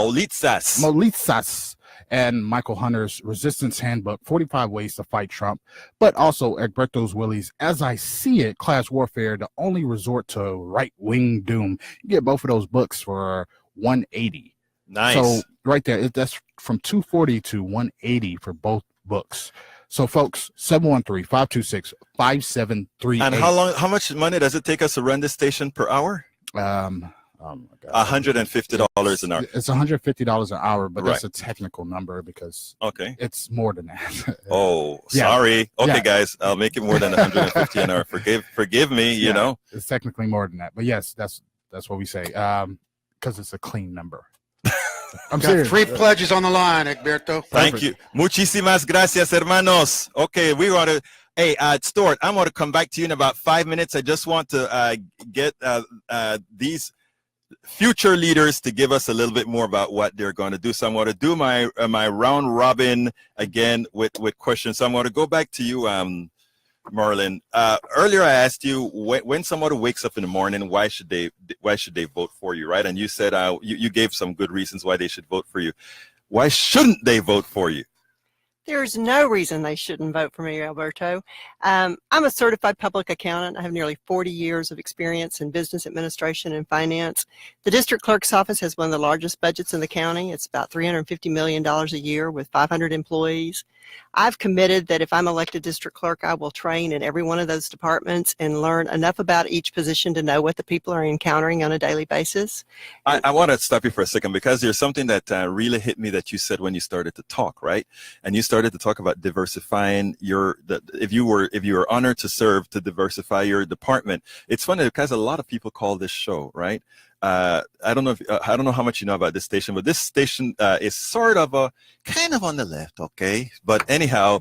[SPEAKER 4] and Michael Hunter's Resistance Handbook, 45 Ways to Fight Trump, but also Egberto Willies' As I See It, Class Warfare, the Only Resort to Right-Wing Doom. You get both of those books for $180.
[SPEAKER 3] Nice.
[SPEAKER 4] So right there, that's from $240 to $180 for both books. So folks, 713-526-5738.
[SPEAKER 3] And how much money does it take us to run this station per hour?
[SPEAKER 4] Oh my God.
[SPEAKER 3] $150 an hour.
[SPEAKER 4] It's $150 an hour, but that's a technical number because it's more than that.
[SPEAKER 3] Sorry. Okay, guys, I'll make it more than $150 an hour. Forgive me. You know,
[SPEAKER 4] it's technically more than that, but yes, that's what we say because it's a clean number. I'm serious.
[SPEAKER 5] 3 pledges on the line, Egberto.
[SPEAKER 3] Thank you. Muchísimas gracias, hermanos. Okay, we want to. Hey, Stuart, I'm going to come back to you in about 5 minutes. I just want to get these future leaders to give us a little bit more about what they're going to do. So I'm going to do my round robin again with questions. So I'm going to go back to you, Marlon. Earlier I asked you when somebody wakes up in the morning, why should they vote for you, right? And you said you gave some good reasons why they should vote for you. Why shouldn't they vote for you?
[SPEAKER 6] There's no reason they shouldn't vote for me, Alberto. I'm a certified public accountant. I have nearly 40 years of experience in business administration and finance. The district clerk's office has one of the largest budgets in the county. It's about $350 million a year with 500 employees. I've committed that if I'm elected district clerk, I will train in every one of those departments and learn enough about each position to know what the people are encountering on a daily basis.
[SPEAKER 3] I want to stop you for a second because there's something that really hit me that you said when you started to talk, right? And you started to talk about diversifying if you were honored to serve, to diversify your department. It's funny because a lot of people call this show, right? I don't know how much you know about this station, but this station is sort of kind of on the left, okay? But anyhow,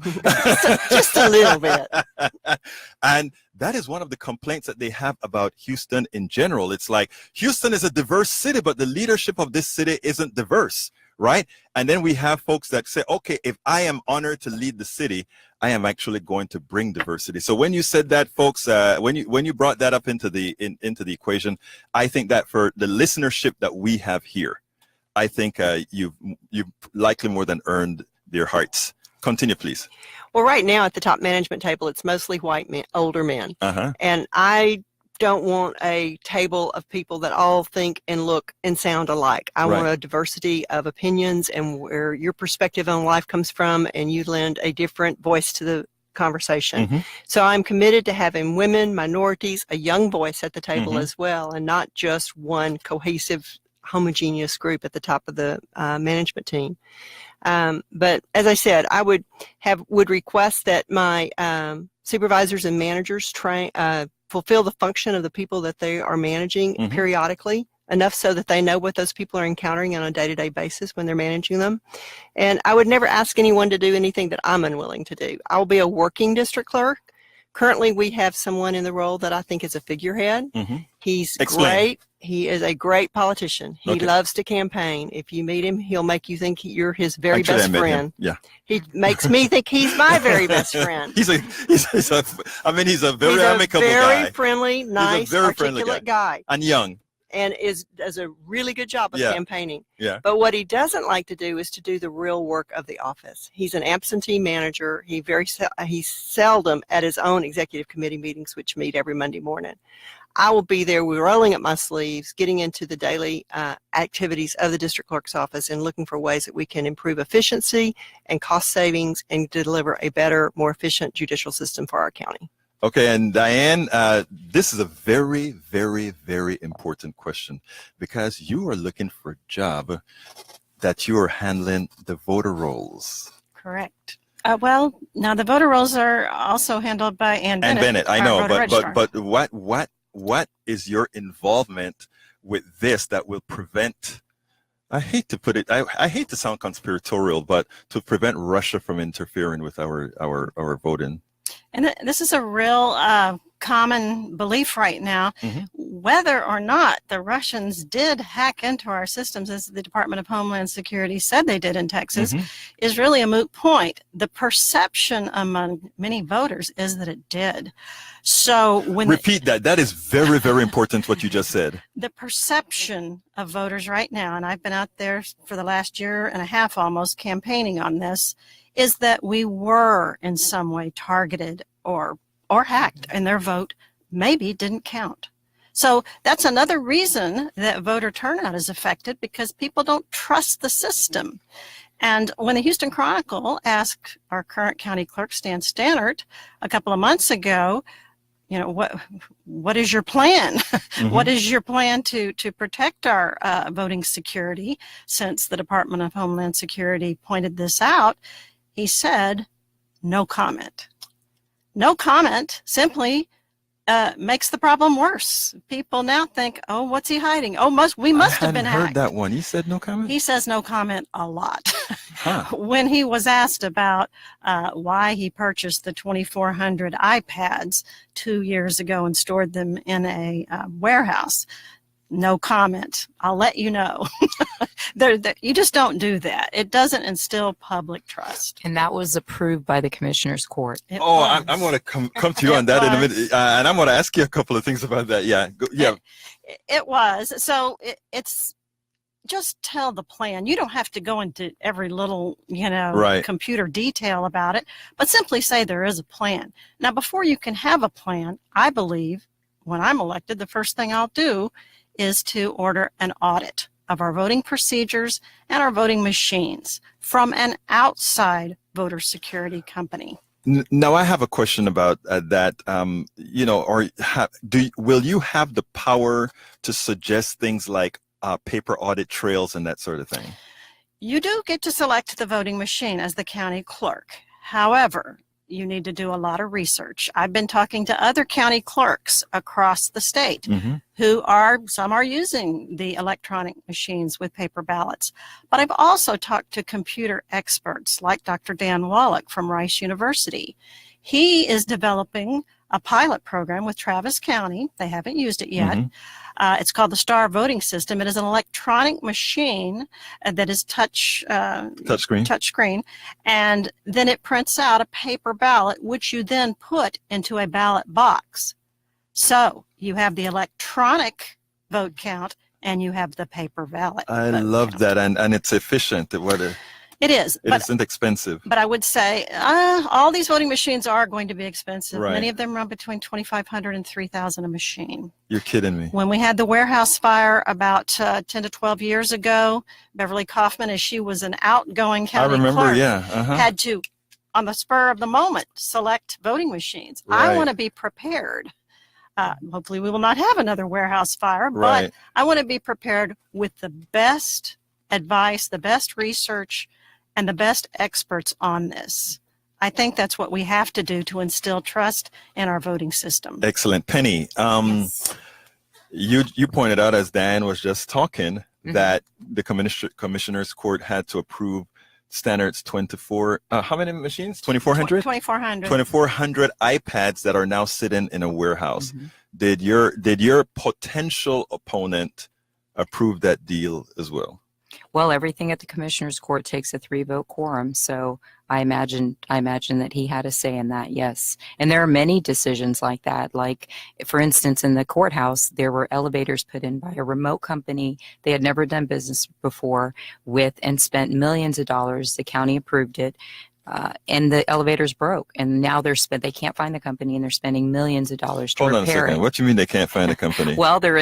[SPEAKER 6] just a little bit.
[SPEAKER 3] And that is one of the complaints that they have about Houston in general. It's like Houston is a diverse city, but the leadership of this city isn't diverse, right? And then we have folks that say, okay, if I am honored to lead the city, I am actually going to bring diversity. So when you said that, folks, when you brought that up into the equation, I think that for the listenership that we have here, I think you've likely more than earned their hearts. Continue, please.
[SPEAKER 6] Well, right now at the top management table, it's mostly white men, older men.
[SPEAKER 3] Uh-huh.
[SPEAKER 6] And I don't want a table of people that all think and look and sound alike. I want a diversity of opinions and where your perspective on life comes from, and you lend a different voice to the conversation.
[SPEAKER 3] Mm-hmm.
[SPEAKER 6] So I'm committed to having women, minorities, a young voice at the table as well, and not just one cohesive, homogeneous group at the top of the management team. But as I said, I would request that my supervisors and managers fulfill the function of the people that they are managing periodically enough so that they know what those people are encountering on a day-to-day basis when they're managing them. And I would never ask anyone to do anything that I'm unwilling to do. I'll be a working district clerk. Currently, we have someone in the role that I think is a figurehead. He's great. He is a great politician. He loves to campaign. If you meet him, he'll make you think you're his very best friend.
[SPEAKER 3] Yeah.
[SPEAKER 6] He makes me think he's my very best friend.
[SPEAKER 3] He's a very amicable guy.
[SPEAKER 6] Very friendly, nice,
[SPEAKER 3] very friendly
[SPEAKER 6] articulate guy.
[SPEAKER 3] And young.
[SPEAKER 6] And does a really good job of campaigning.
[SPEAKER 3] Yeah.
[SPEAKER 6] But what he doesn't like to do is to do the real work of the office. He's an absentee manager. He's seldom at his own executive committee meetings, which meet every Monday morning. I will be there rolling up my sleeves, getting into the daily activities of the district clerk's office and looking for ways that we can improve efficiency and cost savings and deliver a better, more efficient judicial system for our county.
[SPEAKER 3] Okay, and Diane, this is a very, very, very important question because you are looking for a job that you are handling the voter rolls.
[SPEAKER 7] Correct. Well, now the voter rolls are also handled by Ann Bennett.
[SPEAKER 3] Ann Bennett, I know,
[SPEAKER 7] but
[SPEAKER 3] what is your involvement with this that will prevent? I hate to put it. I hate to sound conspiratorial, but to prevent Russia from interfering with our voting.
[SPEAKER 7] And this is a real common belief right now. Whether or not the Russians did hack into our systems, as the Department of Homeland Security said they did in Texas, is really a moot point. The perception among many voters is that it did. So when
[SPEAKER 3] repeat that. That is very, very important what you just said.
[SPEAKER 7] The perception of voters right now, and I've been out there for the last year and a half almost campaigning on this, is that we were in some way targeted or hacked, and their vote maybe didn't count. So that's another reason that voter turnout is affected, because people don't trust the system. And when the Houston Chronicle asked our current county clerk, Stan Stannert, a couple of months ago, you know, what is your plan? What is your plan to protect our voting security, since the Department of Homeland Security pointed this out? He said, no comment. No comment simply makes the problem worse. People now think, oh, what's he hiding? Oh, we must have been hacked.
[SPEAKER 3] I hadn't heard that one. He said no comment?
[SPEAKER 7] He says no comment a lot. When he was asked about why he purchased the 2,400 iPads 2 years ago and stored them in a warehouse, no comment. I'll let you know. You just don't do that. It doesn't instill public trust.
[SPEAKER 8] And that was approved by the Commissioner's Court.
[SPEAKER 3] I'm going to come to you on that in a minute. And I'm going to ask you a couple of things about that. Yeah.
[SPEAKER 7] It was. So it's just tell the plan. You don't have to go into every little, computer detail about it, but simply say there is a plan. Now, before you can have a plan, I believe when I'm elected, the first thing I'll do is to order an audit of our voting procedures and our voting machines from an outside voter security company.
[SPEAKER 3] Now, I have a question about that. Will you have the power to suggest things like paper audit trails and that sort of thing?
[SPEAKER 7] You do get to select the voting machine as the county clerk. However, you need to do a lot of research. I've been talking to other county clerks across the state some are using the electronic machines with paper ballots. But I've also talked to computer experts like Dr. Dan Wallach from Rice University. He is developing a pilot program with Travis County. They haven't used it yet. It's called the Star Voting System. It is an electronic machine that is touchscreen, and then it prints out a paper ballot, which you then put into a ballot box. So you have the electronic vote count and you have the paper ballot.
[SPEAKER 3] I love that, and it's efficient.
[SPEAKER 7] It is.
[SPEAKER 3] It isn't expensive.
[SPEAKER 7] But I would say all these voting machines are going to be expensive.
[SPEAKER 3] Right.
[SPEAKER 7] Many of them run between $2,500 and $3,000 a machine.
[SPEAKER 3] You're kidding me.
[SPEAKER 7] When we had the warehouse fire about 10 to 12 years ago, Beverly Kaufman, as she was an outgoing county clerk, had to, on the spur of the moment, select voting machines.
[SPEAKER 3] Right.
[SPEAKER 7] I want to be prepared. Hopefully we will not have another warehouse fire, but I want to be prepared with the best advice, the best research, and the best experts on this. I think that's what we have to do to instill trust in our voting system.
[SPEAKER 3] Excellent. Penny,
[SPEAKER 8] Yes.
[SPEAKER 3] You pointed out, as Dan was just talking, that the commissioners court had to approve standards 24. How many machines? 2,400.
[SPEAKER 7] 2,400.
[SPEAKER 3] 2,400 iPads that are now sitting in a warehouse. Did your potential opponent approve that deal as well?
[SPEAKER 8] Well, everything at the commissioner's court takes a 3-vote quorum, so I imagine that he had a say in that. Yes, and there are many decisions like that. Like, for instance, in the courthouse, there were elevators put in by a remote company they had never done business before with, and spent millions of dollars. The county approved it. And the elevators broke, and now they can't find the company, and they're spending millions of dollars to
[SPEAKER 3] Hold on a
[SPEAKER 8] repair
[SPEAKER 3] second.
[SPEAKER 8] it.
[SPEAKER 3] What do you mean they can't find a company?
[SPEAKER 8] Well, they were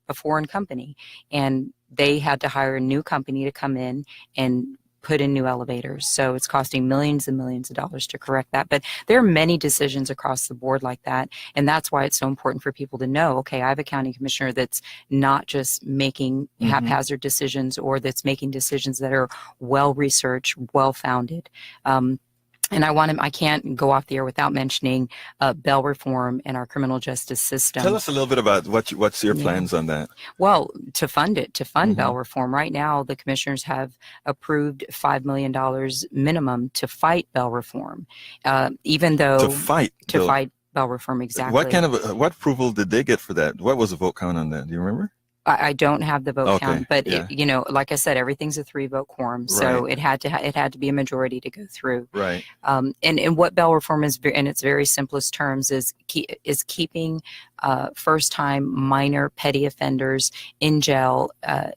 [SPEAKER 8] a foreign company, and they had to hire a new company to come in and put in new elevators. So it's costing millions and millions of dollars to correct that. But there are many decisions across the board like that. And that's why it's so important for people to know, okay, I have a county commissioner that's not just making haphazard decisions, or that's making decisions that are well-researched, well-founded. And I can't go off the air without mentioning bail reform in our criminal justice system.
[SPEAKER 3] Tell us a little bit about what's your plans on that.
[SPEAKER 8] Well, to fund bail reform. Right now, the commissioners have approved $5 million minimum to fight bail reform, even though
[SPEAKER 3] to fight
[SPEAKER 8] bail reform. Exactly.
[SPEAKER 3] What kind of what approval did they get for that? What was the vote count on that? Do you remember?
[SPEAKER 8] I don't have the vote count, but
[SPEAKER 3] yeah.
[SPEAKER 8] Like I said, everything's a 3-vote quorum, so it had to be a majority to go through.
[SPEAKER 3] Right.
[SPEAKER 8] And what bail reform is, in its very simplest terms, is keeping first-time minor petty offenders in jail that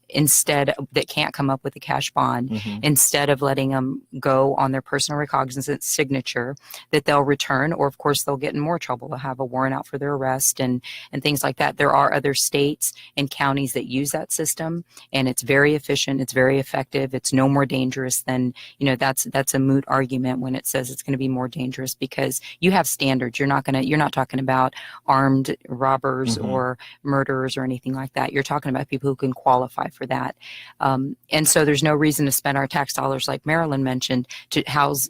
[SPEAKER 8] can't come up with a cash bond, instead of letting them go on their personal recognizance signature that they'll return, or of course they'll get in more trouble. They'll have a warrant out for their arrest and things like that. There are other states and counties that use that system, and it's very efficient, it's very effective, it's no more dangerous than, that's a moot argument when it says it's going to be more dangerous, because you have standards. You're not talking about armed robbers or murderers or anything like that. You're talking about people who can qualify for that. And so there's no reason to spend our tax dollars, like Marilyn mentioned, to house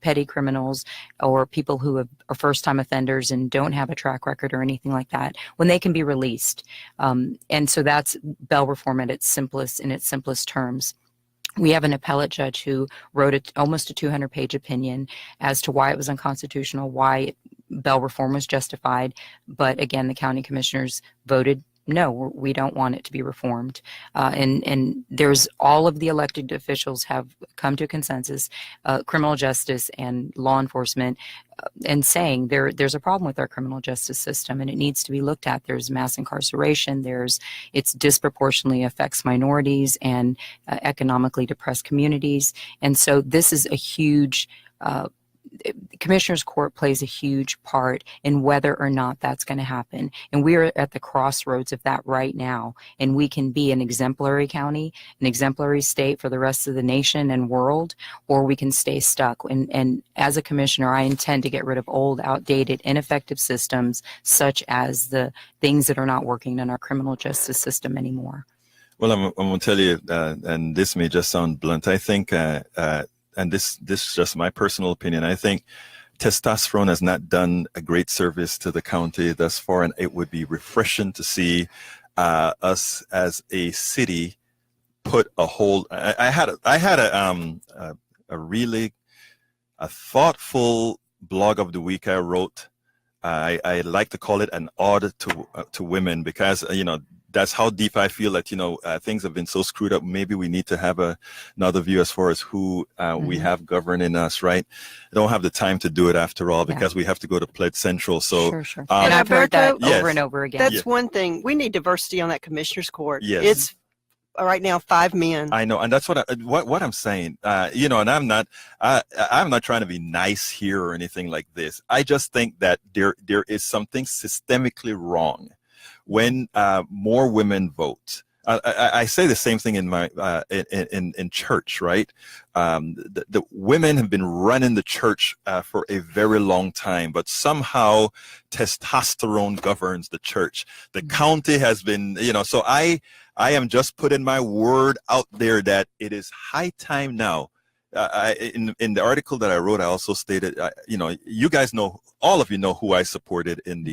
[SPEAKER 8] petty criminals or people who are first-time offenders and don't have a track record or anything like that, when they can be released. And so that's bail reform in its simplest terms. We have an appellate judge who wrote almost a 200-page opinion as to why it was unconstitutional, why bail reform was justified. But again, the county commissioners voted no, we don't want it to be reformed. And there's all of the elected officials have come to a consensus, criminal justice and law enforcement, and saying there's a problem with our criminal justice system and it needs to be looked at. There's mass incarceration. It's disproportionately affects minorities and economically depressed communities. And so this is a huge Commissioner's Court plays a huge part in whether or not that's going to happen. And we're at the crossroads of that right now. And we can be an exemplary county, an exemplary state for the rest of the nation and world, or we can stay stuck. And as a commissioner, I intend to get rid of old, outdated, ineffective systems, such as the things that are not working in our criminal justice system anymore.
[SPEAKER 3] Well, I'm going to tell you, and this may just sound blunt, I think, and this is just my personal opinion, I think testosterone has not done a great service to the county thus far, and it would be refreshing to see us as a city put a hold. I had a really thoughtful blog of the week I wrote. I like to call it an ode to women, because that's how deep I feel that, things have been so screwed up. Maybe we need to have another view as far as who we have governing us, right? I don't have the time to do it after all, because we have to go to Pledge Central. So,
[SPEAKER 8] sure. And I've heard that
[SPEAKER 3] yes.
[SPEAKER 8] over and over again.
[SPEAKER 6] That's one thing. We need diversity on that commissioner's court.
[SPEAKER 3] Yes.
[SPEAKER 6] It's right now 5 men.
[SPEAKER 3] I know, and that's what I'm saying. And I'm not trying to be nice here or anything like this. I just think that there is something systemically wrong when more women vote. I say the same thing in my in church, right? The women have been running the church for a very long time, but somehow testosterone governs the church. The county has been, so I am just putting my word out there that it is high time now. In the article that I wrote, I also stated, you guys know, all of you know who I supported in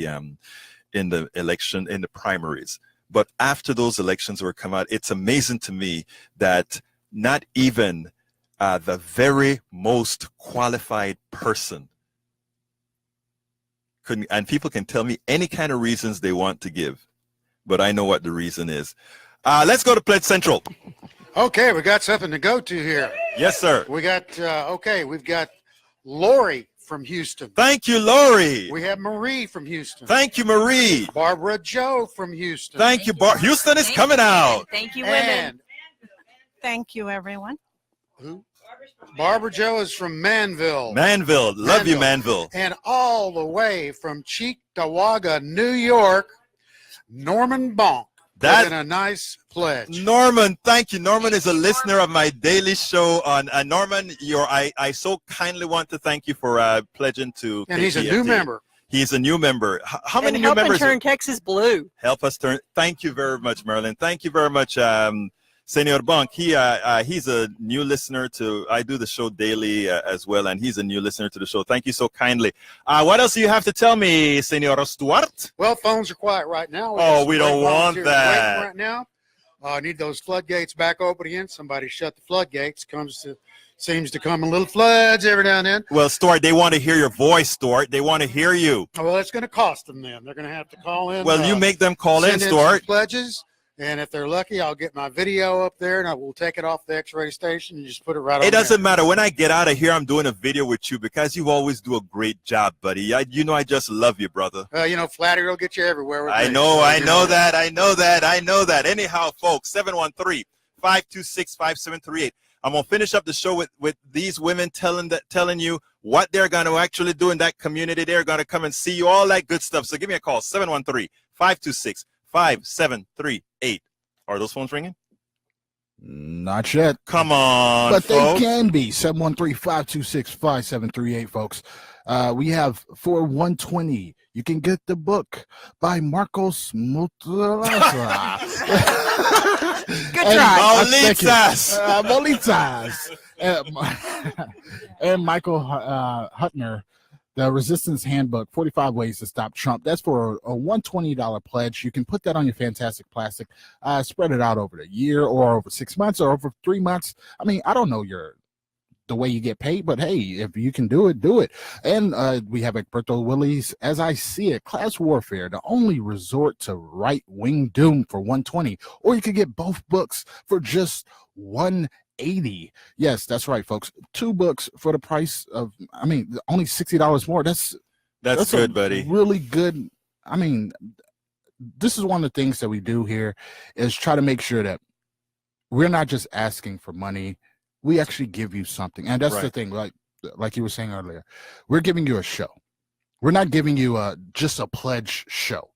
[SPEAKER 3] in the election, in the primaries. But after those elections were come out, it's amazing to me that not even the very most qualified person couldn't, and people can tell me any kind of reasons they want to give, but I know what the reason is. Let's go to Pledge Central.
[SPEAKER 5] Okay, we got something to go to here.
[SPEAKER 3] Yes, sir.
[SPEAKER 5] We got, we've got Lori from Houston.
[SPEAKER 3] Thank you, Lori.
[SPEAKER 5] We have Marie from Houston.
[SPEAKER 3] Thank you, Marie.
[SPEAKER 5] Barbara Joe from Houston.
[SPEAKER 3] Thank you, Houston is coming out.
[SPEAKER 8] Thank you, women.
[SPEAKER 5] And
[SPEAKER 7] Thank you, everyone.
[SPEAKER 5] who? Barbara Joe is from Manville.
[SPEAKER 3] Manville. Love you, Manville.
[SPEAKER 5] And all the way from Cheektowaga, New York, Norman Bonk.
[SPEAKER 3] That-
[SPEAKER 5] Put in a nice pledge.
[SPEAKER 3] Norman, thank you. Norman is a listener of my daily show. On Norman, I so kindly want to thank you for pledging to.
[SPEAKER 5] And he's a new
[SPEAKER 3] KPFT.
[SPEAKER 5] member.
[SPEAKER 3] He's a new member. How many
[SPEAKER 6] And
[SPEAKER 3] new
[SPEAKER 6] helping
[SPEAKER 3] members?
[SPEAKER 6] turn Texas blue.
[SPEAKER 3] Help us turn. Thank you very much, Marilyn. Thank you very much, Senor Bonk. He's a new listener to. I do the show daily as well, and he's a new listener to the show. Thank you so kindly. What else do you have to tell me, Senor Stuart?
[SPEAKER 5] Well, phones are quiet right now.
[SPEAKER 3] Oh, we don't want that.
[SPEAKER 5] Right now, need those floodgates back open again. Somebody shut the floodgates. Seems to come in little floods every now and then.
[SPEAKER 3] Well, Stuart, they want to hear your voice, Stuart. They want to hear you.
[SPEAKER 5] Well, it's going to cost them then. They're going to have to call in.
[SPEAKER 3] Well, you make them call in,
[SPEAKER 5] send
[SPEAKER 3] Stuart.
[SPEAKER 5] some pledges. And if they're lucky, I'll get my video up there and I will take it off the X-ray station and just put it right on
[SPEAKER 3] It doesn't
[SPEAKER 5] there.
[SPEAKER 3] matter. When I get out of here, I'm doing a video with you because you always do a great job, buddy. I just love you, brother.
[SPEAKER 5] Flattery will get you everywhere. With
[SPEAKER 3] I
[SPEAKER 5] me.
[SPEAKER 3] know,
[SPEAKER 5] So,
[SPEAKER 3] I know that. Anyhow, folks, 713-526-5738. I'm going to finish up the show with these women telling you what they're going to actually do in that community. They're going to come and see you, all that good stuff. So give me a call, 713-526-5738. Are those phones ringing?
[SPEAKER 4] Not yet.
[SPEAKER 3] Come on,
[SPEAKER 4] But
[SPEAKER 3] folks.
[SPEAKER 4] they can be 713-526-5738, folks. We have for 120. You can get the book by Marcos Motolaza.
[SPEAKER 6] Good try.
[SPEAKER 4] Molitas. And Michael Hutner, The Resistance Handbook, 45 Ways to Stop Trump. That's for a $120 pledge. You can put that on your Fantastic Plastic. Spread it out over the year or over 6 months or over 3 months. I mean, I don't know the way you get paid, but hey, if you can do it, do it. And we have Egberto Willies, As I See It, Class Warfare, the only resort to right-wing doom for 120. Or you could get both books for just $180. Yes, that's right, folks. 2 books for the price of, only $60 more. That's
[SPEAKER 3] good, buddy.
[SPEAKER 4] Really good. I mean, this is one of the things that we do here is try to make sure that we're not just asking for money. We actually give you something. And that's the thing, like you were saying earlier, we're giving you a show. We're not giving you just a pledge show.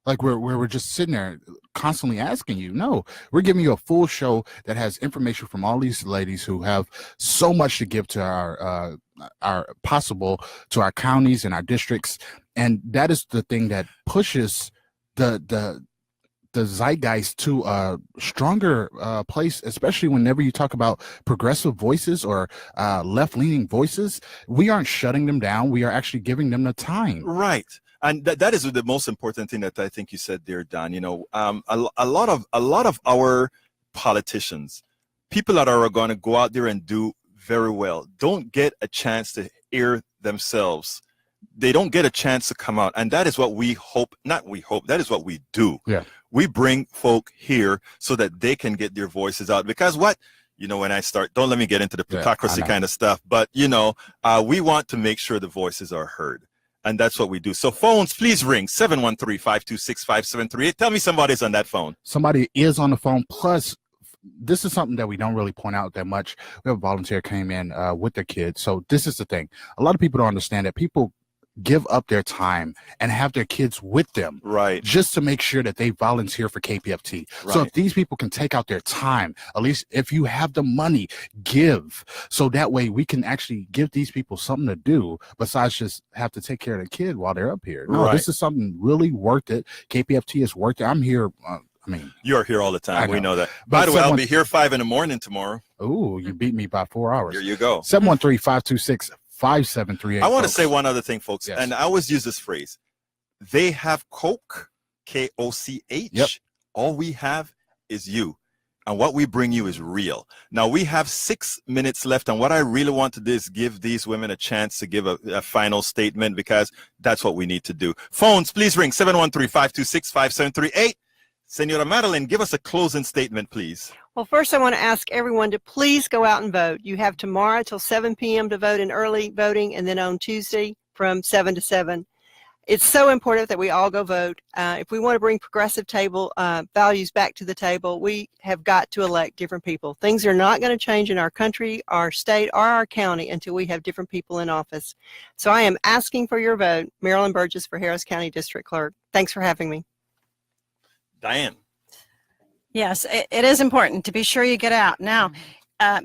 [SPEAKER 4] Like we're just sitting there constantly asking you. No, we're giving you a full show that has information from all these ladies who have so much to give to our to our counties and our districts. And that is the thing that pushes the zeitgeist to a stronger place, especially whenever you talk about progressive voices or left-leaning voices. We aren't shutting them down. We are actually giving them the time.
[SPEAKER 3] Right. And that is the most important thing that I think you said there, Don. A lot of our politicians, people that are going to go out there and do very well, don't get a chance to air themselves. They don't get a chance to come out. And that is what we hope, not we hope, that is what we do.
[SPEAKER 4] Yeah.
[SPEAKER 3] We bring folk here so that they can get their voices out. Because when I start, don't let me get into the plutocracy kind of stuff, but, we want to make sure the voices are heard. And that's what we do. So phones, please ring 713-526-5738. Tell me somebody's on that phone.
[SPEAKER 4] Somebody is on the phone. Plus, this is something that we don't really point out that much. We have a volunteer came in with their kids. So this is the thing. A lot of people don't understand that people give up their time and have their kids with them,
[SPEAKER 3] right,
[SPEAKER 4] just to make sure that they volunteer for KPFT.
[SPEAKER 3] Right.
[SPEAKER 4] So if these people can take out their time, at least if you have the money, give, so that way we can actually give these people something to do besides just have to take care of the kid while they're up here. No,
[SPEAKER 3] Right.
[SPEAKER 4] This is something really worth it. KPFT is worth it. I'm here.
[SPEAKER 3] You're here all the time. We know that.
[SPEAKER 4] But
[SPEAKER 3] By the way, I'll be here 5 a.m. tomorrow.
[SPEAKER 4] Ooh, you beat me by 4 hours.
[SPEAKER 3] Here you go.
[SPEAKER 4] 713-526-5738.
[SPEAKER 3] I want to say one other thing, folks,
[SPEAKER 4] Yes.
[SPEAKER 3] and I always use this phrase. They have Coke, K-O-C-H.
[SPEAKER 4] Yep.
[SPEAKER 3] All we have is you. And what we bring you is real. Now, we have 6 minutes left. And what I really want to do is give these women a chance to give a final statement, because that's what we need to do. Phones, please ring 713-526-5738. Senora Madeline, give us a closing statement, please.
[SPEAKER 6] Well, first I want to ask everyone to please go out and vote. You have tomorrow till 7 p.m. to vote in early voting, and then on Tuesday from 7 to 7. It's so important that we all go vote. If we want to bring progressive values back to the table, we have got to elect different people. Things are not going to change in our country, our state, or our county until we have different people in office. So I am asking for your vote. Marilyn Burgess for Harris County District Clerk. Thanks for having me.
[SPEAKER 3] Diane.
[SPEAKER 7] Yes, it is important to be sure you get out. Now,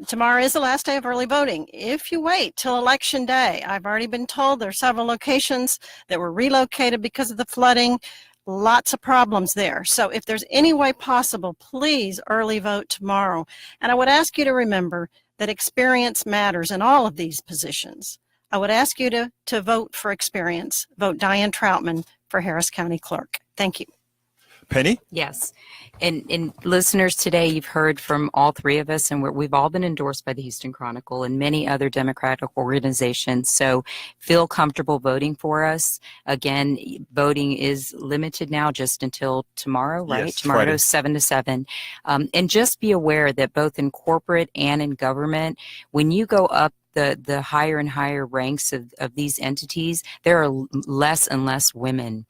[SPEAKER 7] tomorrow is the last day of early voting. If you wait till Election Day, I've already been told there are several locations that were relocated because of the flooding. Lots of problems there. So if there's any way possible, please early vote tomorrow. And I would ask you to remember that experience matters in all of these positions. I would ask you to vote for experience. Vote Diane Troutman for Harris County Clerk. Thank you.
[SPEAKER 3] Penny?
[SPEAKER 8] Yes. And listeners, today you've heard from all three of us, and we've all been endorsed by the Houston Chronicle and many other Democratic organizations. So feel comfortable voting for us. Again, voting is limited now just until tomorrow, right?
[SPEAKER 3] Yes,
[SPEAKER 8] Tomorrow,
[SPEAKER 3] Friday.
[SPEAKER 8] 7 to 7. And just be aware that both in corporate and in government, when you go up the higher and higher ranks of these entities, there are less and less women.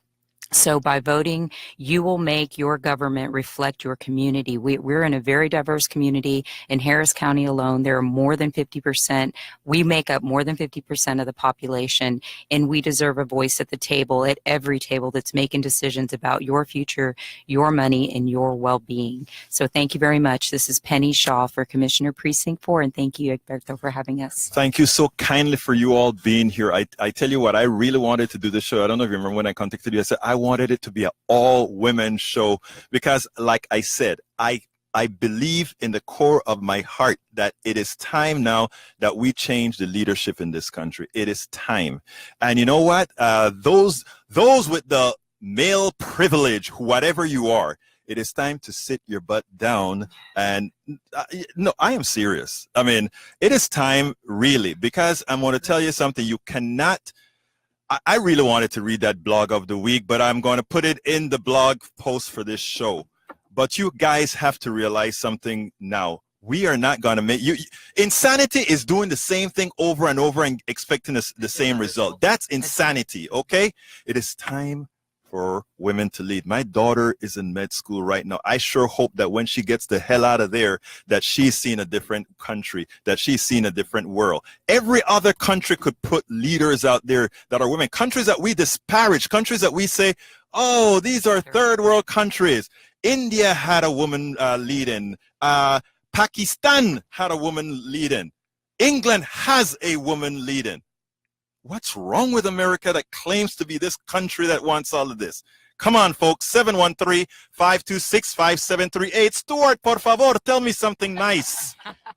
[SPEAKER 8] So by voting, you will make your government reflect your community. We're in a very diverse community. In Harris County alone, there are more than 50%. We make up more than 50% of the population, and we deserve a voice at the table, at every table that's making decisions about your future, your money, and your well-being. So thank you very much. This is Penny Shaw for Commissioner Precinct 4, and thank you, Egberto, for having us.
[SPEAKER 3] Thank you so kindly for you all being here. I tell you what, I really wanted to do the show. I don't know if you remember when I contacted you. I said, I wanted it to be an all-women show because, like I said, I believe in the core of my heart that it is time now that we change the leadership in this country. It is time. And you know what? Those with the male privilege, whatever you are, it is time to sit your butt down. And no, I am serious. I mean, it is time really, because I'm going to tell you something. You cannot. I really wanted to read that blog of the week, but I'm going to put it in the blog post for this show. But you guys have to realize something now. We are not going to make you. Insanity is doing the same thing over and over and expecting the same result. That's insanity, okay? It is time for women to lead. My daughter is in med school right now. I sure hope that when she gets the hell out of there, that she's seen a different country, that she's seen a different world. Every other country could put leaders out there that are women. Countries that we disparage, countries that we say, oh, these are third world countries. India had a woman leading. Pakistan had a woman leading. England has a woman leading. What's wrong with America that claims to be this country that wants all of this? Come on, folks. 713-526-5738. Stuart, por favor, tell me something nice.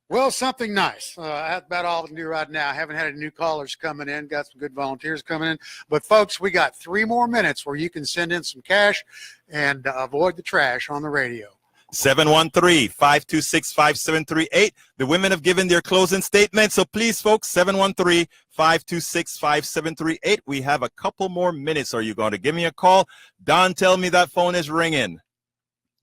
[SPEAKER 5] Well, something nice. That's about all I can do right now. I haven't had any new callers coming in. Got some good volunteers coming in. But, folks, we got 3 more minutes where you can send in some cash and avoid the trash on the radio.
[SPEAKER 3] 713-526-5738. The women have given their closing statement. So please, folks, 713-526-5738. We have a couple more minutes. Are you going to give me a call? Don, tell me that phone is ringing.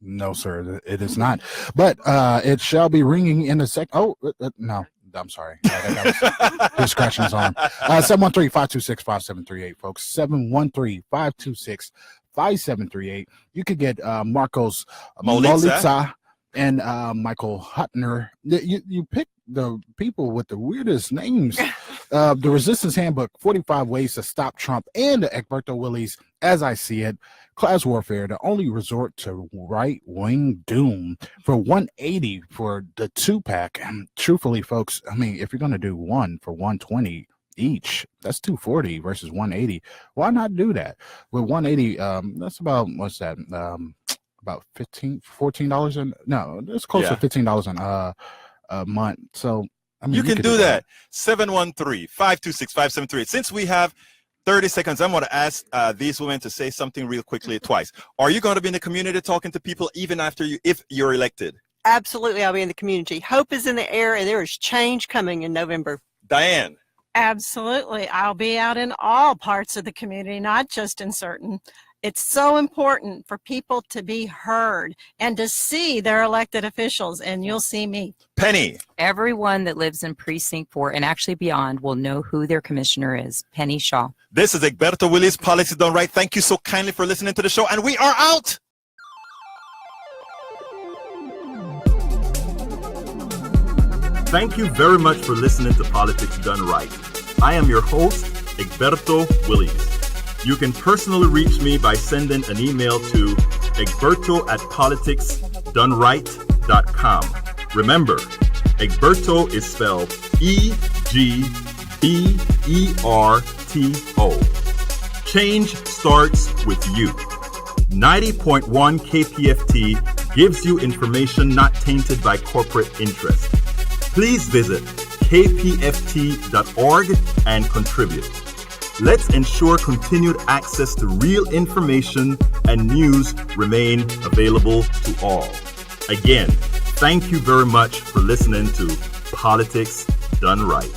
[SPEAKER 4] No, sir, it is not. But it shall be ringing in a sec. Oh, no. I'm sorry. That was scratching his arm. 713-526-5738, folks. 713-526-5738. You could get Marcos Molitza and Michael Hutner. You pick the people with the weirdest names. The Resistance Handbook, 45 Ways to Stop Trump, and the Egberto Willies, as I see it, class warfare, the only resort to right-wing doom, for $180 for the 2-pack. Truthfully, folks, I mean, if you're going to do one for $120 each, that's $240 versus $180. Why not do that? With $180, that's about, what's that? About $14 and no, it's close to $15 a month. So I mean,
[SPEAKER 3] you can do that. 713-526-5738. Since we have 30 seconds. I'm going to ask these women to say something real quickly twice. Are you going to be in the community talking to people even after if you're elected?
[SPEAKER 6] Absolutely, I'll be in the community. Hope is in the air, and there is change coming in November.
[SPEAKER 3] Diane.
[SPEAKER 7] Absolutely. I'll be out in all parts of the community, not just in certain. It's so important for people to be heard and to see their elected officials, and you'll see me.
[SPEAKER 3] Penny.
[SPEAKER 8] Everyone that lives in Precinct 4 and actually beyond will know who their commissioner is. Penny Shaw.
[SPEAKER 3] This is Egberto Willies, Politics Done Right. Thank you so kindly for listening to the show, and we are out.
[SPEAKER 1] Thank you very much for listening to Politics Done Right. I am your host, Egberto Willies. You can personally reach me by sending an email to egberto@politicsdoneright.com. Remember, Egberto is spelled E-G-B-E-R-T-O. Change starts with you. 90.1 KPFT gives you information not tainted by corporate interest. Please visit kpft.org and contribute. Let's ensure continued access to real information and news remain available to all. Again, thank you very much for listening to Politics Done Right.